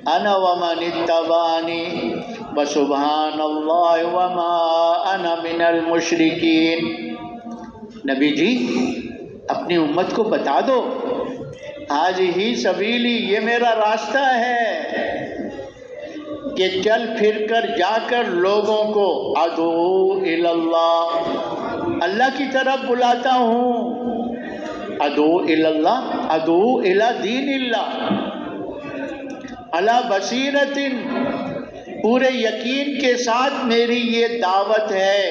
أَنَا وَمَنِ اتَّبَعَنِي وَسُبْحَانَ اللَّهِ وَمَا أَنَا مِنَ الْمُشْرِكِينَ۔ نبی جی اپنی امت کو بتا دو، هَٰذِهِ سَبِيلِي، یہ میرا راستہ ہے کہ چل پھر کر جا کر لوگوں کو ادعو الی اللہ، اللہ کی طرف بلاتا ہوں، ادعو الی اللہ، ادعو الی دین اللہ، علی بصیرۃ، پورے یقین کے ساتھ میری یہ دعوت ہے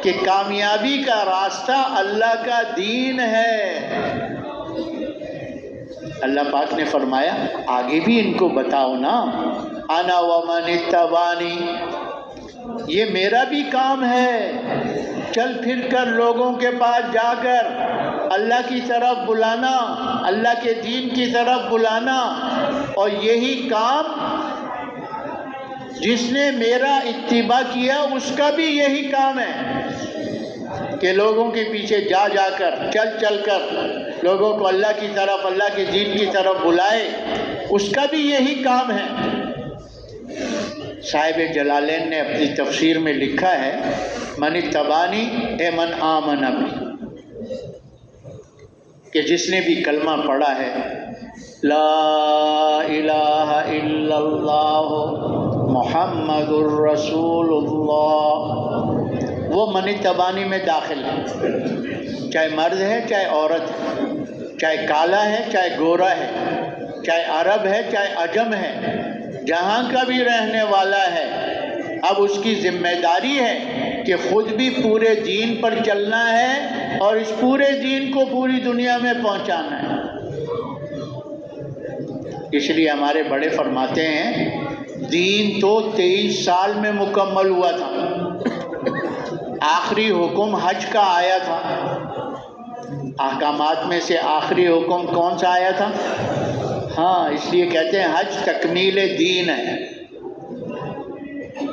کہ کامیابی کا راستہ اللہ کا دین ہے۔ اللہ پاک نے فرمایا آگے بھی ان کو بتاؤ نا، انا ومن اتبعنی، یہ میرا بھی کام ہے، چل پھر کر لوگوں کے پاس جا کر اللہ کی طرف بلانا، اللہ کے دین کی طرف بلانا، اور یہی کام جس نے میرا اتباع کیا اس کا بھی یہی کام ہے کہ لوگوں کے پیچھے جا جا کر، چل چل کر لوگوں کو اللہ کی طرف، اللہ کے دین کی طرف بلائے، اس کا بھی یہی کام ہے۔ صاحب جلالین نے اپنی تفسیر میں لکھا ہے، من اتبعنی اے من آمن بی، کہ جس نے بھی کلمہ پڑھا ہے لا الہ الا اللہ محمد الرسول اللہ، وہ من اتبعنی میں داخل ہے، چاہے مرد ہے چاہے عورت ہے، چاہے کالا ہے چاہے گورا ہے، چاہے عرب ہے چاہے عجم ہے، جہاں کا بھی رہنے والا ہے۔ اب اس کی ذمہ داری ہے کہ خود بھی پورے دین پر چلنا ہے اور اس پورے دین کو پوری دنیا میں پہنچانا ہے۔ اس لیے ہمارے بڑے فرماتے ہیں دین تو 23 سال میں مکمل ہوا تھا، آخری حکم حج کا آیا تھا۔ احکامات میں سے آخری حکم کون سا آیا تھا؟ ہاں، اس لیے کہتے ہیں حج تکمیل دین ہے،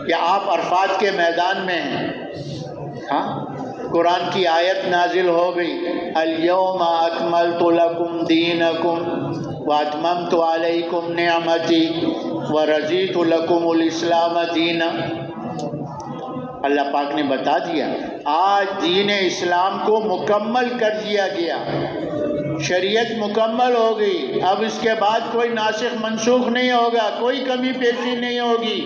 کہ آپ عرفات کے میدان میں ہیں۔ ہاں، قرآن کی آیت نازل ہو گئی، الیوم اکملت لکم دینکم واتممت علیکم نعمتی ورضیت لکم الاسلام دینا۔ اللہ پاک نے بتا دیا آج دین اسلام کو مکمل کر دیا گیا، شریعت مکمل ہو گئی، اب اس کے بعد کوئی ناسخ منسوخ نہیں ہوگا، کوئی کمی پیشی نہیں ہوگی۔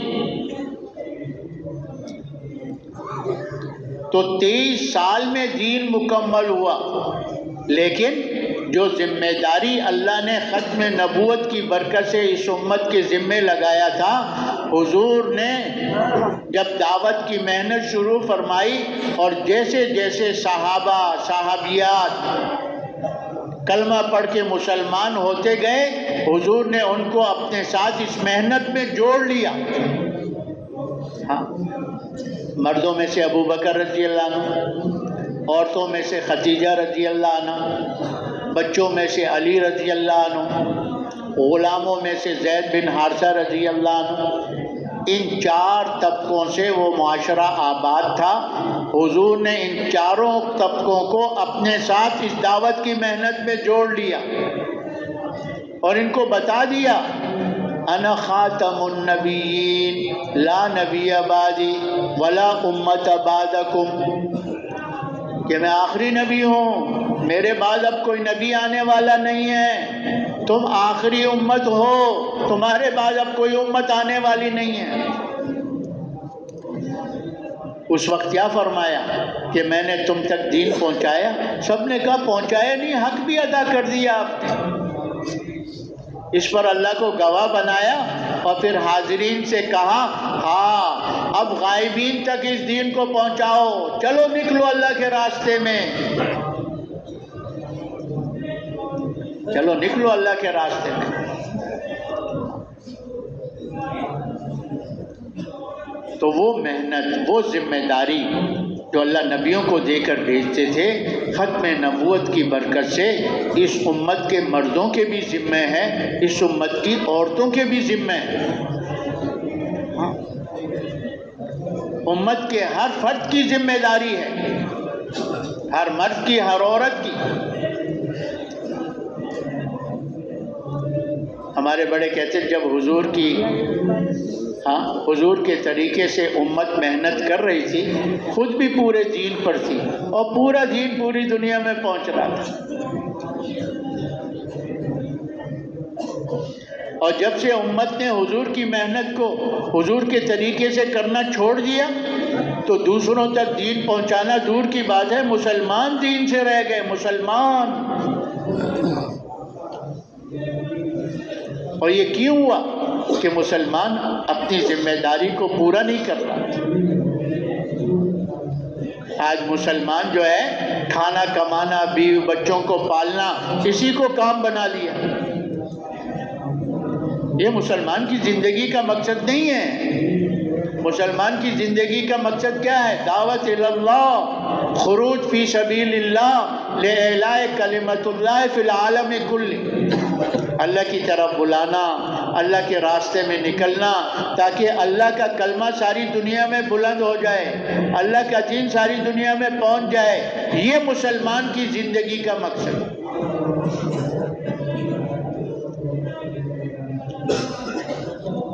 تو 23 سال میں دین مکمل ہوا، لیکن جو ذمہ داری اللہ نے ختم نبوت کی برکت سے اس امت کے ذمے لگایا تھا، حضور نے جب دعوت کی محنت شروع فرمائی اور جیسے جیسے صحابہ صحابیات کلمہ پڑھ کے مسلمان ہوتے گئے، حضور نے ان کو اپنے ساتھ اس محنت میں جوڑ لیا۔ ہاں، مردوں میں سے ابو بکر رضی اللہ عنہ، عورتوں میں سے خدیجہ رضی اللہ عنہ، بچوں میں سے علی رضی اللہ عنہ، غلاموں میں سے زید بن حارثہ رضی اللہ عنہ، ان 4 طبقوں سے وہ معاشرہ آباد تھا۔ حضور نے ان چاروں طبقوں کو اپنے ساتھ اس دعوت کی محنت میں جوڑ لیا اور ان کو بتا دیا انا خاتم النبیین لا نبی بعدی ولا امت بعدکم، کہ میں آخری نبی ہوں، میرے بعد اب کوئی نبی آنے والا نہیں ہے، تم آخری امت ہو، تمہارے بعد اب کوئی امت آنے والی نہیں ہے۔ اس وقت کیا فرمایا کہ میں نے تم تک دین پہنچایا؟ سب نے کہا پہنچایا نہیں، حق بھی ادا کر دیا آپ نے۔ اس پر اللہ کو گواہ بنایا اور پھر حاضرین سے کہا ہاں اب غائبین تک اس دین کو پہنچاؤ، چلو نکلو اللہ کے راستے میں، چلو نکلو اللہ کے راستے میں۔ تو وہ محنت، وہ ذمہ داری جو اللہ نبیوں کو دے کر بھیجتے تھے، ختم نبوت کی برکت سے اس امت کے مردوں کے بھی ذمہ ہے، اس امت کی عورتوں کے بھی ذمہ ہے، امت کے ہر فرد کی ذمہ داری ہے، ہر مرد کی، ہر عورت کی۔ ہمارے بڑے کہتے ہیں جب حضور کے طریقے سے امت محنت کر رہی تھی، خود بھی پورے دین پر تھی اور پورا دین پوری دنیا میں پہنچ رہا تھا، اور جب سے امت نے حضور کی محنت کو حضور کے طریقے سے کرنا چھوڑ دیا تو دوسروں تک دین پہنچانا دور کی بات ہے، مسلمان دین سے رہ گئے، مسلمان۔ اور یہ کیوں ہوا کہ مسلمان اپنی ذمہ داری کو پورا نہیں کر رہا؟ آج مسلمان جو ہے کھانا کمانا، بیوی بچوں کو پالنا، اسی کو کام بنا لیا۔ یہ مسلمان کی زندگی کا مقصد نہیں ہے۔ مسلمان کی زندگی کا مقصد کیا ہے؟ دعوت اللہ، خروج فی سبیل اللہ، لإعلاء کلمۃ اللہ فی العالم کلہ، اللہ کی طرف بلانا، اللہ کے راستے میں نکلنا تاکہ اللہ کا کلمہ ساری دنیا میں بلند ہو جائے، اللہ کا دین ساری دنیا میں پہنچ جائے۔ یہ مسلمان کی زندگی کا مقصد ہے۔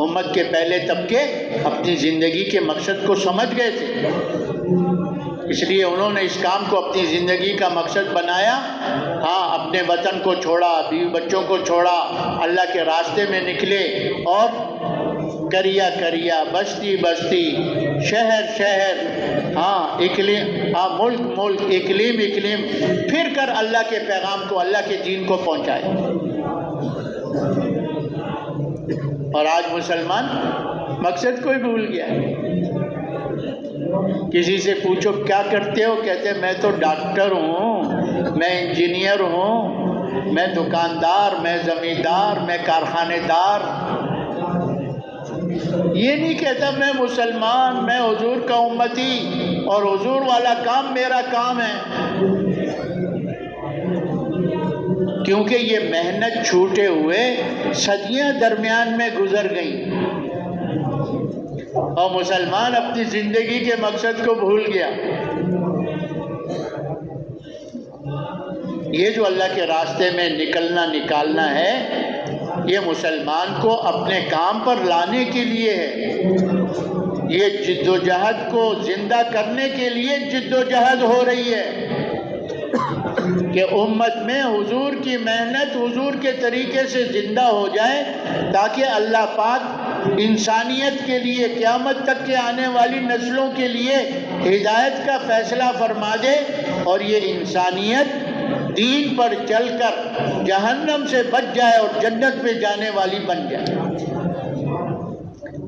امت کے پہلے طبقے اپنی زندگی کے مقصد کو سمجھ گئے تھے، اس لیے انہوں نے اس کام کو اپنی زندگی کا مقصد بنایا۔ ہاں، اپنے وطن کو چھوڑا، بیوی بچوں کو چھوڑا، اللہ کے راستے میں نکلے اور کریا کریا، بستی بستی، شہر شہر، ملک ملک، اقلیم اقلیم پھر کر اللہ کے پیغام کو، اللہ کے دین کو پہنچائے۔ اور آج مسلمان مقصد کو ہی بھول گیا ہے۔ کسی سے پوچھو کیا کرتے ہو، کہتے ہیں میں تو ڈاکٹر ہوں، میں انجینئر ہوں، میں دکاندار، میں زمیندار، میں کارخانے دار۔ یہ نہیں کہتا میں مسلمان، میں حضور کا امتی اور حضور والا کام میرا کام ہے، کیونکہ یہ محنت چھوٹے ہوئے صدیاں درمیان میں گزر گئیں اور مسلمان اپنی زندگی کے مقصد کو بھول گیا۔ یہ جو اللہ کے راستے میں نکالنا ہے، یہ مسلمان کو اپنے کام پر لانے کے لیے ہے، یہ جد و جہد کو زندہ کرنے کے لیے جد و جہد ہو رہی ہے کہ امت میں حضور کی محنت حضور کے طریقے سے زندہ ہو جائے، تاکہ اللہ پاک انسانیت کے لیے، قیامت تک کے آنے والی نسلوں کے لیے ہدایت کا فیصلہ فرما دے اور یہ انسانیت دین پر چل کر جہنم سے بچ جائے اور جنت میں جانے والی بن جائے۔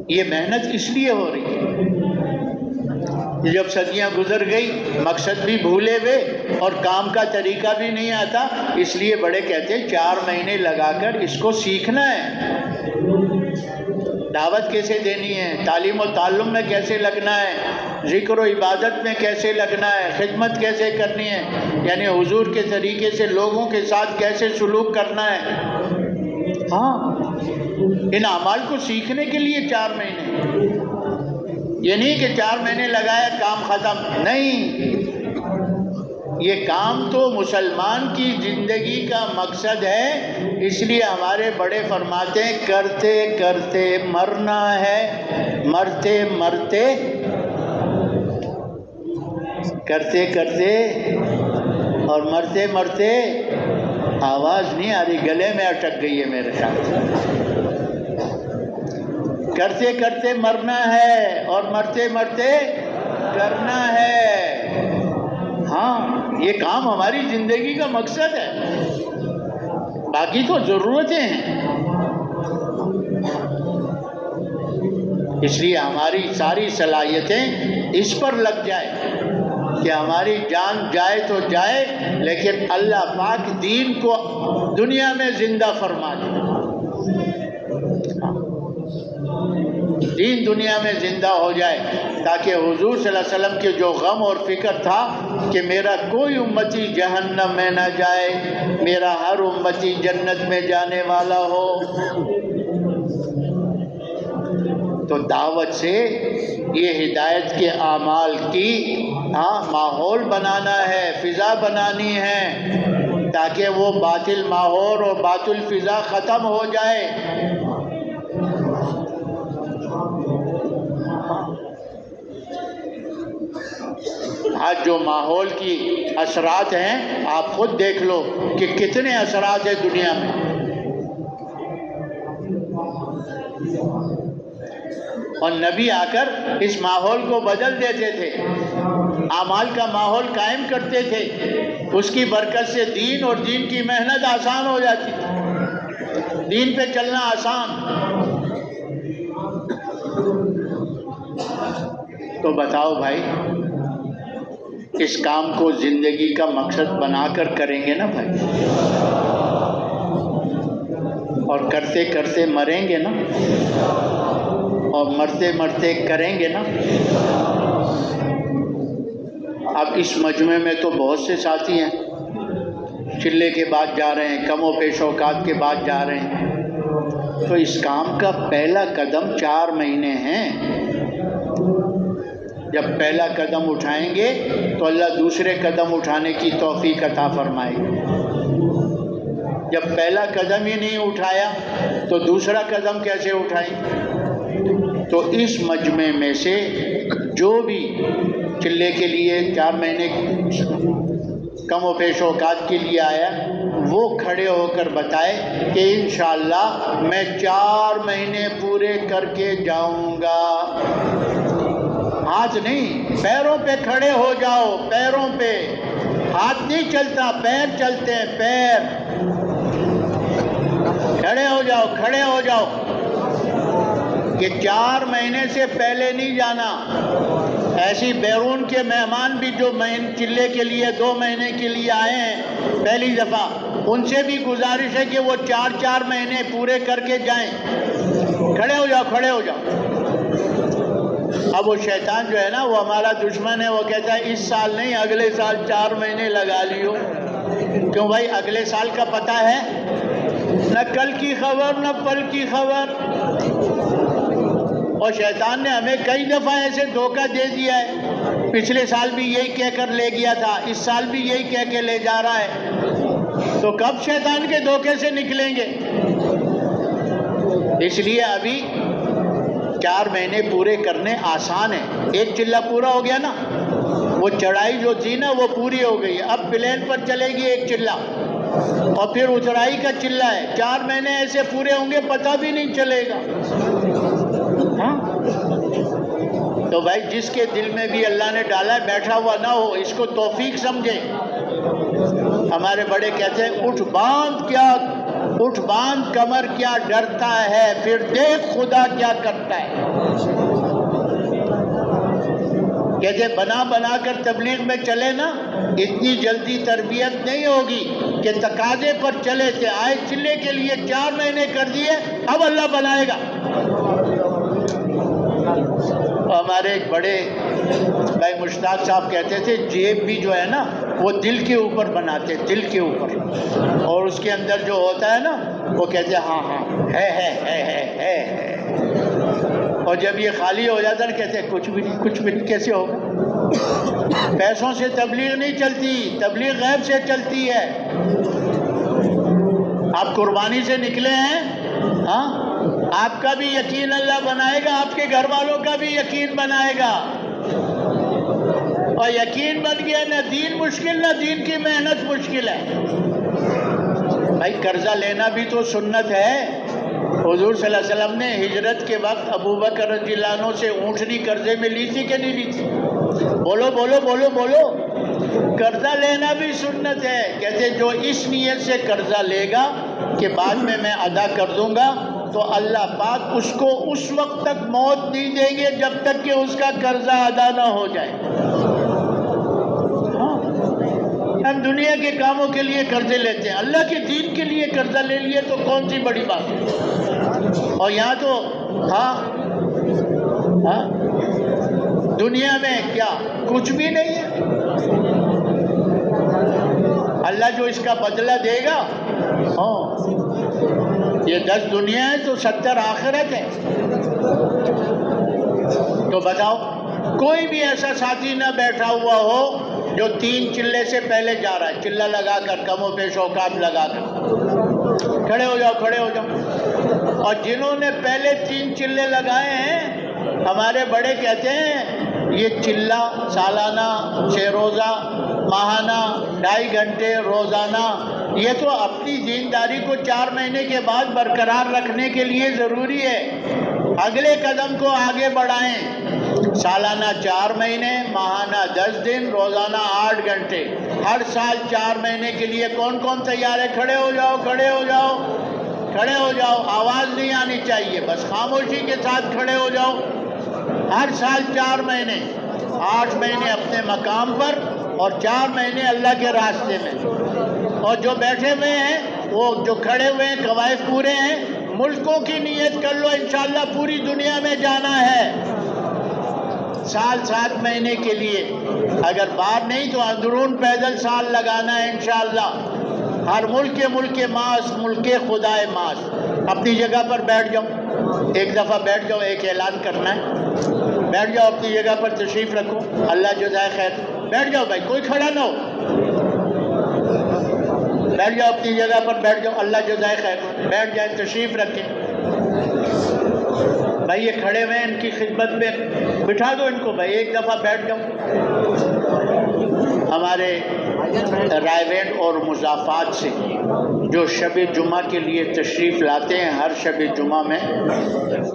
یہ محنت اس لیے ہو رہی ہے۔ جب صدیاں گزر گئی، مقصد بھی بھولے ہوئے اور کام کا طریقہ بھی نہیں آتا، اس لیے بڑے کہتے ہیں 4 مہینے لگا کر اس کو سیکھنا ہے۔ دعوت کیسے دینی ہے، تعلیم و تعلم میں کیسے لگنا ہے، ذکر و عبادت میں کیسے لگنا ہے، خدمت کیسے کرنی ہے، یعنی حضور کے طریقے سے لوگوں کے ساتھ کیسے سلوک کرنا ہے۔ ان اعمال کو سیکھنے کے لیے 4 مہینے، یہ نہیں کہ 4 مہینے لگایا کام ختم، نہیں، یہ کام تو مسلمان کی زندگی کا مقصد ہے۔ اس لیے ہمارے بڑے فرماتے ہیں کرتے کرتے مرنا ہے، مرتے مرتے کرتے کرتے اور مرتے مرتے آواز نہیں آ رہی، گلے میں اٹک گئی ہے میرے خیال سے۔ کرتے کرتے مرنا ہے اور مرتے مرتے کرنا ہے۔ ہاں، یہ کام ہماری زندگی کا مقصد ہے، باقی تو ضرورتیں ہیں۔ اس لیے ہماری ساری صلاحیتیں اس پر لگ جائے کہ ہماری جان جائے تو جائے، لیکن اللہ پاک دین کو دنیا میں زندہ فرما دے، دین دنیا میں زندہ ہو جائے، تاکہ حضور صلی اللہ علیہ وسلم کے جو غم اور فکر تھا کہ میرا کوئی امتی جہنم میں نہ جائے، میرا ہر امتی جنت میں جانے والا ہو۔ تو دعوت سے یہ ہدایت کے اعمال کی ماحول بنانا ہے، فضا بنانی ہے، تاکہ وہ باطل ماحول اور باطل فضا ختم ہو جائے۔ آج جو ماحول کی اثرات ہیں آپ خود دیکھ لو کہ کتنے اثرات ہیں دنیا میں۔ اور نبی آ کر اس ماحول کو بدل دیتے تھے، اعمال کا ماحول قائم کرتے تھے، اس کی برکت سے دین اور دین کی محنت آسان ہو جاتی تھی، دین پہ چلنا آسان۔ تو بتاؤ بھائی، اس کام کو زندگی کا مقصد بنا کر کریں گے نا بھائی، اور کرتے کرتے مریں گے نا، اور مرتے مرتے کریں گے نا۔ اب اس مجمع میں تو بہت سے ساتھی ہیں، چلے کے بعد جا رہے ہیں، کم و پیش اوقات کے بعد جا رہے ہیں، تو اس کام کا پہلا قدم 4 مہینے ہیں۔ جب پہلا قدم اٹھائیں گے تو اللہ دوسرے قدم اٹھانے کی توفیق عطا فرمائے گا۔ جب پہلا قدم ہی نہیں اٹھایا تو دوسرا قدم کیسے اٹھائیں؟ تو اس مجمع میں سے جو بھی چلے کے لیے 4 مہینے کم و پیش اوقات کے لیے آیا، وہ کھڑے ہو کر بتائے کہ انشاءاللہ میں 4 مہینے پورے کر کے جاؤں گا۔ ہاتھ نہیں، پیروں پہ کھڑے ہو جاؤ، پیروں پہ، ہاتھ نہیں چلتا، پیر چلتے ہیں، پیر۔ کھڑے ہو جاؤ، کھڑے ہو جاؤ، کہ 4 مہینے سے پہلے نہیں جانا۔ ایسی بیرون کے مہمان بھی جو چلے کے لیے 2 مہینے کے لیے آئے ہیں پہلی دفعہ، ان سے بھی گزارش ہے کہ وہ 4 مہینے پورے کر کے جائیں۔ کھڑے ہو جاؤ، کھڑے ہو جاؤ۔ اب وہ شیطان جو ہے نا، وہ ہمارا دشمن ہے، وہ کہتا ہے اس سال نہیں، اگلے سال 4 مہینے لگا لیو۔ کیوں بھائی؟ اگلے سال کا پتہ ہے نہ، کل کی خبر نہ پل کی خبر۔ اور شیطان نے ہمیں کئی دفعہ ایسے دھوکہ دے دیا ہے، پچھلے سال بھی یہی کہہ کر لے گیا تھا، اس سال بھی یہی کہہ کے لے جا رہا ہے۔ تو کب شیطان کے دھوکے سے نکلیں گے؟ اس لیے ابھی 4 مہینے پورے کرنے آسان ہیں۔ ایک چلہ پورا ہو گیا نا، وہ چڑھائی جو تھی نا وہ پوری ہو گئی، اب پلین پر چلے گی ایک چلہ، اور پھر اترائی کا چلہ ہے۔ 4 مہینے ایسے پورے ہوں گے، پتہ بھی نہیں چلے گا۔ ہاں، تو بھائی جس کے دل میں بھی اللہ نے ڈالا ہے، بیٹھا ہوا نہ ہو، اس کو توفیق سمجھے۔ ہمارے بڑے کہتے ہیں، اٹھ باندھ کمر کیا ڈرتا ہے، پھر دیکھ خدا کیا کرتا ہے۔ کہتے بنا کر تبلیغ میں چلے نا، اتنی جلدی تربیت نہیں ہوگی کہ تقاضے پر چلے تھے، آئے چلے کے لیے 4 مہینے کر دیے، اب اللہ بنائے گا۔ ہمارے ایک بڑے بھائی مشتاق صاحب کہتے تھے، جیب بھی جو ہے نا وہ دل کے اوپر بناتے، دل کے اوپر، اور اس کے اندر جو ہوتا ہے نا وہ کہتے ہاں ہے۔ اور جب یہ خالی ہو جاتا نا کہتے کچھ بھی نہیں، کیسے ہوگا؟ پیسوں سے تبلیغ نہیں چلتی، تبلیغ غیب سے چلتی ہے۔ آپ قربانی سے نکلے ہیں، ہاں، آپ کا بھی یقین اللہ بنائے گا، آپ کے گھر والوں کا بھی یقین بنائے گا، وہ یقین بن گیا نہ دین مشکل نہ دین کی محنت مشکل ہے۔ بھائی قرضہ لینا بھی تو سنت ہے۔ حضور صلی اللہ علیہ وسلم نے ہجرت کے وقت ابو بکر رضی اللہ عنہ سے اونٹنی قرضے میں لی تھی کہ نہیں لی تھی؟ بولو بولو بولو بولو۔ قرضہ لینا بھی سنت ہے۔ کہتے جو اس نیت سے قرضہ لے گا کہ بعد میں ادا کر دوں گا تو اللہ پاک اس کو اس وقت تک موت نہیں دیں گے جب تک کہ اس کا قرضہ ادا نہ ہو جائے۔ ہم دنیا کے کاموں کے لیے قرضے لیتے ہیں، اللہ کے دین کے لیے قرضہ لے لیے تو کون سی بڑی بات ہے؟ اور یہاں تو دنیا میں کیا کچھ بھی نہیں ہے۔ اللہ جو اس کا بدلہ دے گا، یہ 10 دنیا ہے تو 70 آخرت ہے۔ تو بتاؤ کوئی بھی ایسا ساتھی نہ بیٹھا ہوا ہو جو 3 چلے سے پہلے جا رہا ہے، چلہ لگا کر، کم و بیش اوقات لگا کر، کھڑے ہو جاؤ کھڑے ہو جاؤ۔ اور جنہوں نے پہلے 3 چلے لگائے ہیں، ہمارے بڑے کہتے ہیں یہ چلہ سالانہ، 6 روزہ، ماہانہ، 2.5 گھنٹے روزانہ، یہ تو اپنی دینداری کو 4 مہینے کے بعد برقرار رکھنے کے لیے ضروری ہے۔ اگلے قدم کو آگے بڑھائیں۔ سالانہ 4 مہینے، ماہانہ 10 دن، روزانہ 8 گھنٹے، ہر سال 4 مہینے کے لیے کون کون تیار ہے؟ کھڑے ہو جاؤ کھڑے ہو جاؤ کھڑے ہو جاؤ، آواز نہیں آنی چاہیے، بس خاموشی کے ساتھ کھڑے ہو جاؤ۔ ہر سال 4 مہینے، 8 مہینے اپنے مقام پر اور 4 مہینے اللہ کے راستے میں۔ اور جو بیٹھے ہوئے ہیں، وہ جو کھڑے ہوئے ہیں، قواعد پورے ہیں، ملکوں کی نیت کر لو، انشاءاللہ پوری دنیا میں جانا ہے سال 7 مہینے کے لیے۔ اگر باہر نہیں تو اندرون پیدل سال لگانا ہے انشاءاللہ۔ ہر ملک ماس، ملک خدا ماس۔ اپنی جگہ پر بیٹھ جاؤ، ایک دفعہ بیٹھ جاؤ، ایک اعلان کرنا ہے۔ بیٹھ جاؤ اپنی جگہ پر، تشریف رکھو، اللہ جزائے خیر۔ بیٹھ جاؤ بھائی، کوئی کھڑا نہ ہو، بیٹھ جاؤ اپنی جگہ پر، بیٹھ جاؤ، اللہ جزائے خیر۔ بیٹھ جائیں، تشریف رکھیں بھائی۔ یہ کھڑے ہوئے ہیں، ان کی خدمت میں بٹھا دو ان کو بھائی، ایک دفعہ بیٹھ جاؤ۔ ہمارے رائے اور مضافات سے جو شب جمعہ کے لیے تشریف لاتے ہیں، ہر شب جمعہ میں،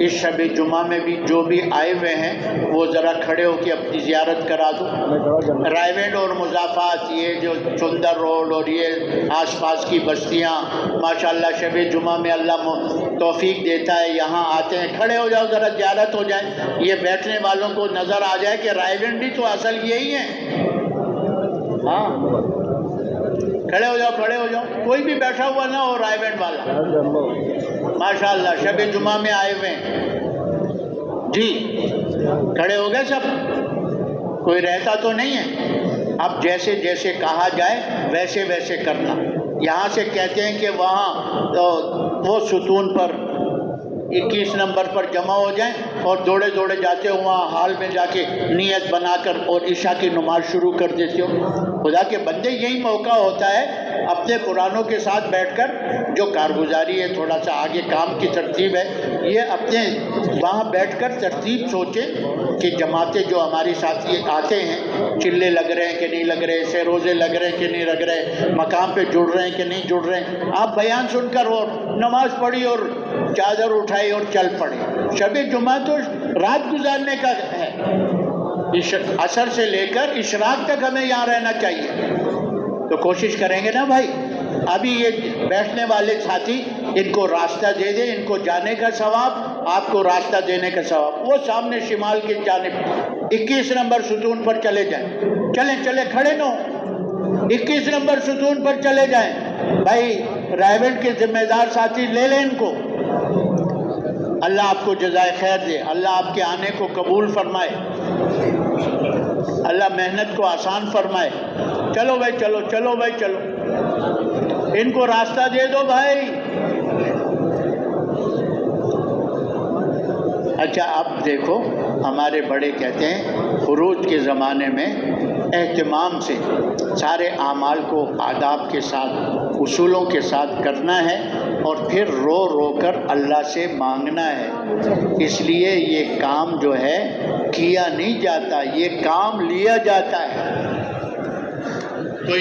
اس شب جمعہ میں بھی جو بھی آئے ہوئے ہیں وہ ذرا کھڑے ہو کے اپنی زیارت کرا دو۔ رائے اور مضافات، یہ جو چندر روڈ اور یہ آس پاس کی بستیاں، ماشاءاللہ شب جمعہ میں اللہ توفیق دیتا ہے، یہاں آتے ہیں، کھڑے ہو جاؤ ذرا زیارت ہو جائے، یہ بیٹھنے والوں کو نظر آ جائے کہ رائے بھی تو اصل یہی ہیں۔ ہاں کھڑے ہو جاؤ کھڑے ہو جاؤ، کوئی بھی بیٹھا ہوا نہ ہو رائے بینڈ والا، ماشاءاللہ شب جمعہ میں آئے ہوئے ہیں جی۔ کھڑے ہو گئے سب؟ کوئی رہتا تو نہیں ہے؟ اب جیسے جیسے کہا جائے ویسے ویسے کرنا۔ یہاں سے کہتے ہیں کہ وہاں وہ ستون پر 21 نمبر پر جمع ہو جائیں اور دوڑے دوڑے جاتے ہو وہاں حال میں جا کے نیت بنا کر اور عشاء کی نماز شروع کر دیتے ہو۔ خدا کے بندے، یہی موقع ہوتا ہے اپنے قرآنوں کے ساتھ بیٹھ کر، جو کارگزاری ہے، تھوڑا سا آگے کام کی ترتیب ہے، یہ اپنے وہاں بیٹھ کر ترتیب سوچیں کہ جماعتیں جو ہماری ساتھی آتے ہیں، چلے لگ رہے ہیں کہ نہیں لگ رہے، 6 روزے لگ رہے ہیں کہ نہیں لگ رہے، مقام پہ جڑ رہے ہیں کہ نہیں جڑ رہے ہیں۔ آپ بیان سن کر اور نماز پڑھی اور چادر اٹھائی اور چل پڑے۔ شب جمعہ تو رات گزارنے کا ہے، عصر سے لے کر اشراق تک ہمیں یہاں رہنا چاہیے۔ تو کوشش کریں گے نا بھائی۔ ابھی یہ بیٹھنے والے ساتھی، ان کو راستہ دے دیں، ان کو جانے کا ثواب، آپ کو راستہ دینے کا ثواب۔ وہ سامنے شمال کی جانب 21 نمبر ستون پر چلے جائیں، چلیں کھڑے نہ ہو، 21 نمبر ستون پر چلے جائیں بھائی۔ رائیونٹ کے ذمہ دار ساتھی لے لیں ان کو۔ اللہ آپ کو جزائے خیر دے، اللہ آپ کے آنے کو قبول فرمائے، اللہ محنت کو آسان فرمائے۔ چلو بھائی چلو بھائی چلو، ان کو راستہ دے دو بھائی۔ اچھا اب دیکھو، ہمارے بڑے کہتے ہیں خروج کے زمانے میں اہتمام سے سارے اعمال کو آداب کے ساتھ، اصولوں کے ساتھ کرنا ہے، اور پھر رو رو کر اللہ سے مانگنا ہے۔ اس لیے یہ کام جو ہے کیا نہیں جاتا، یہ کام لیا جاتا ہے۔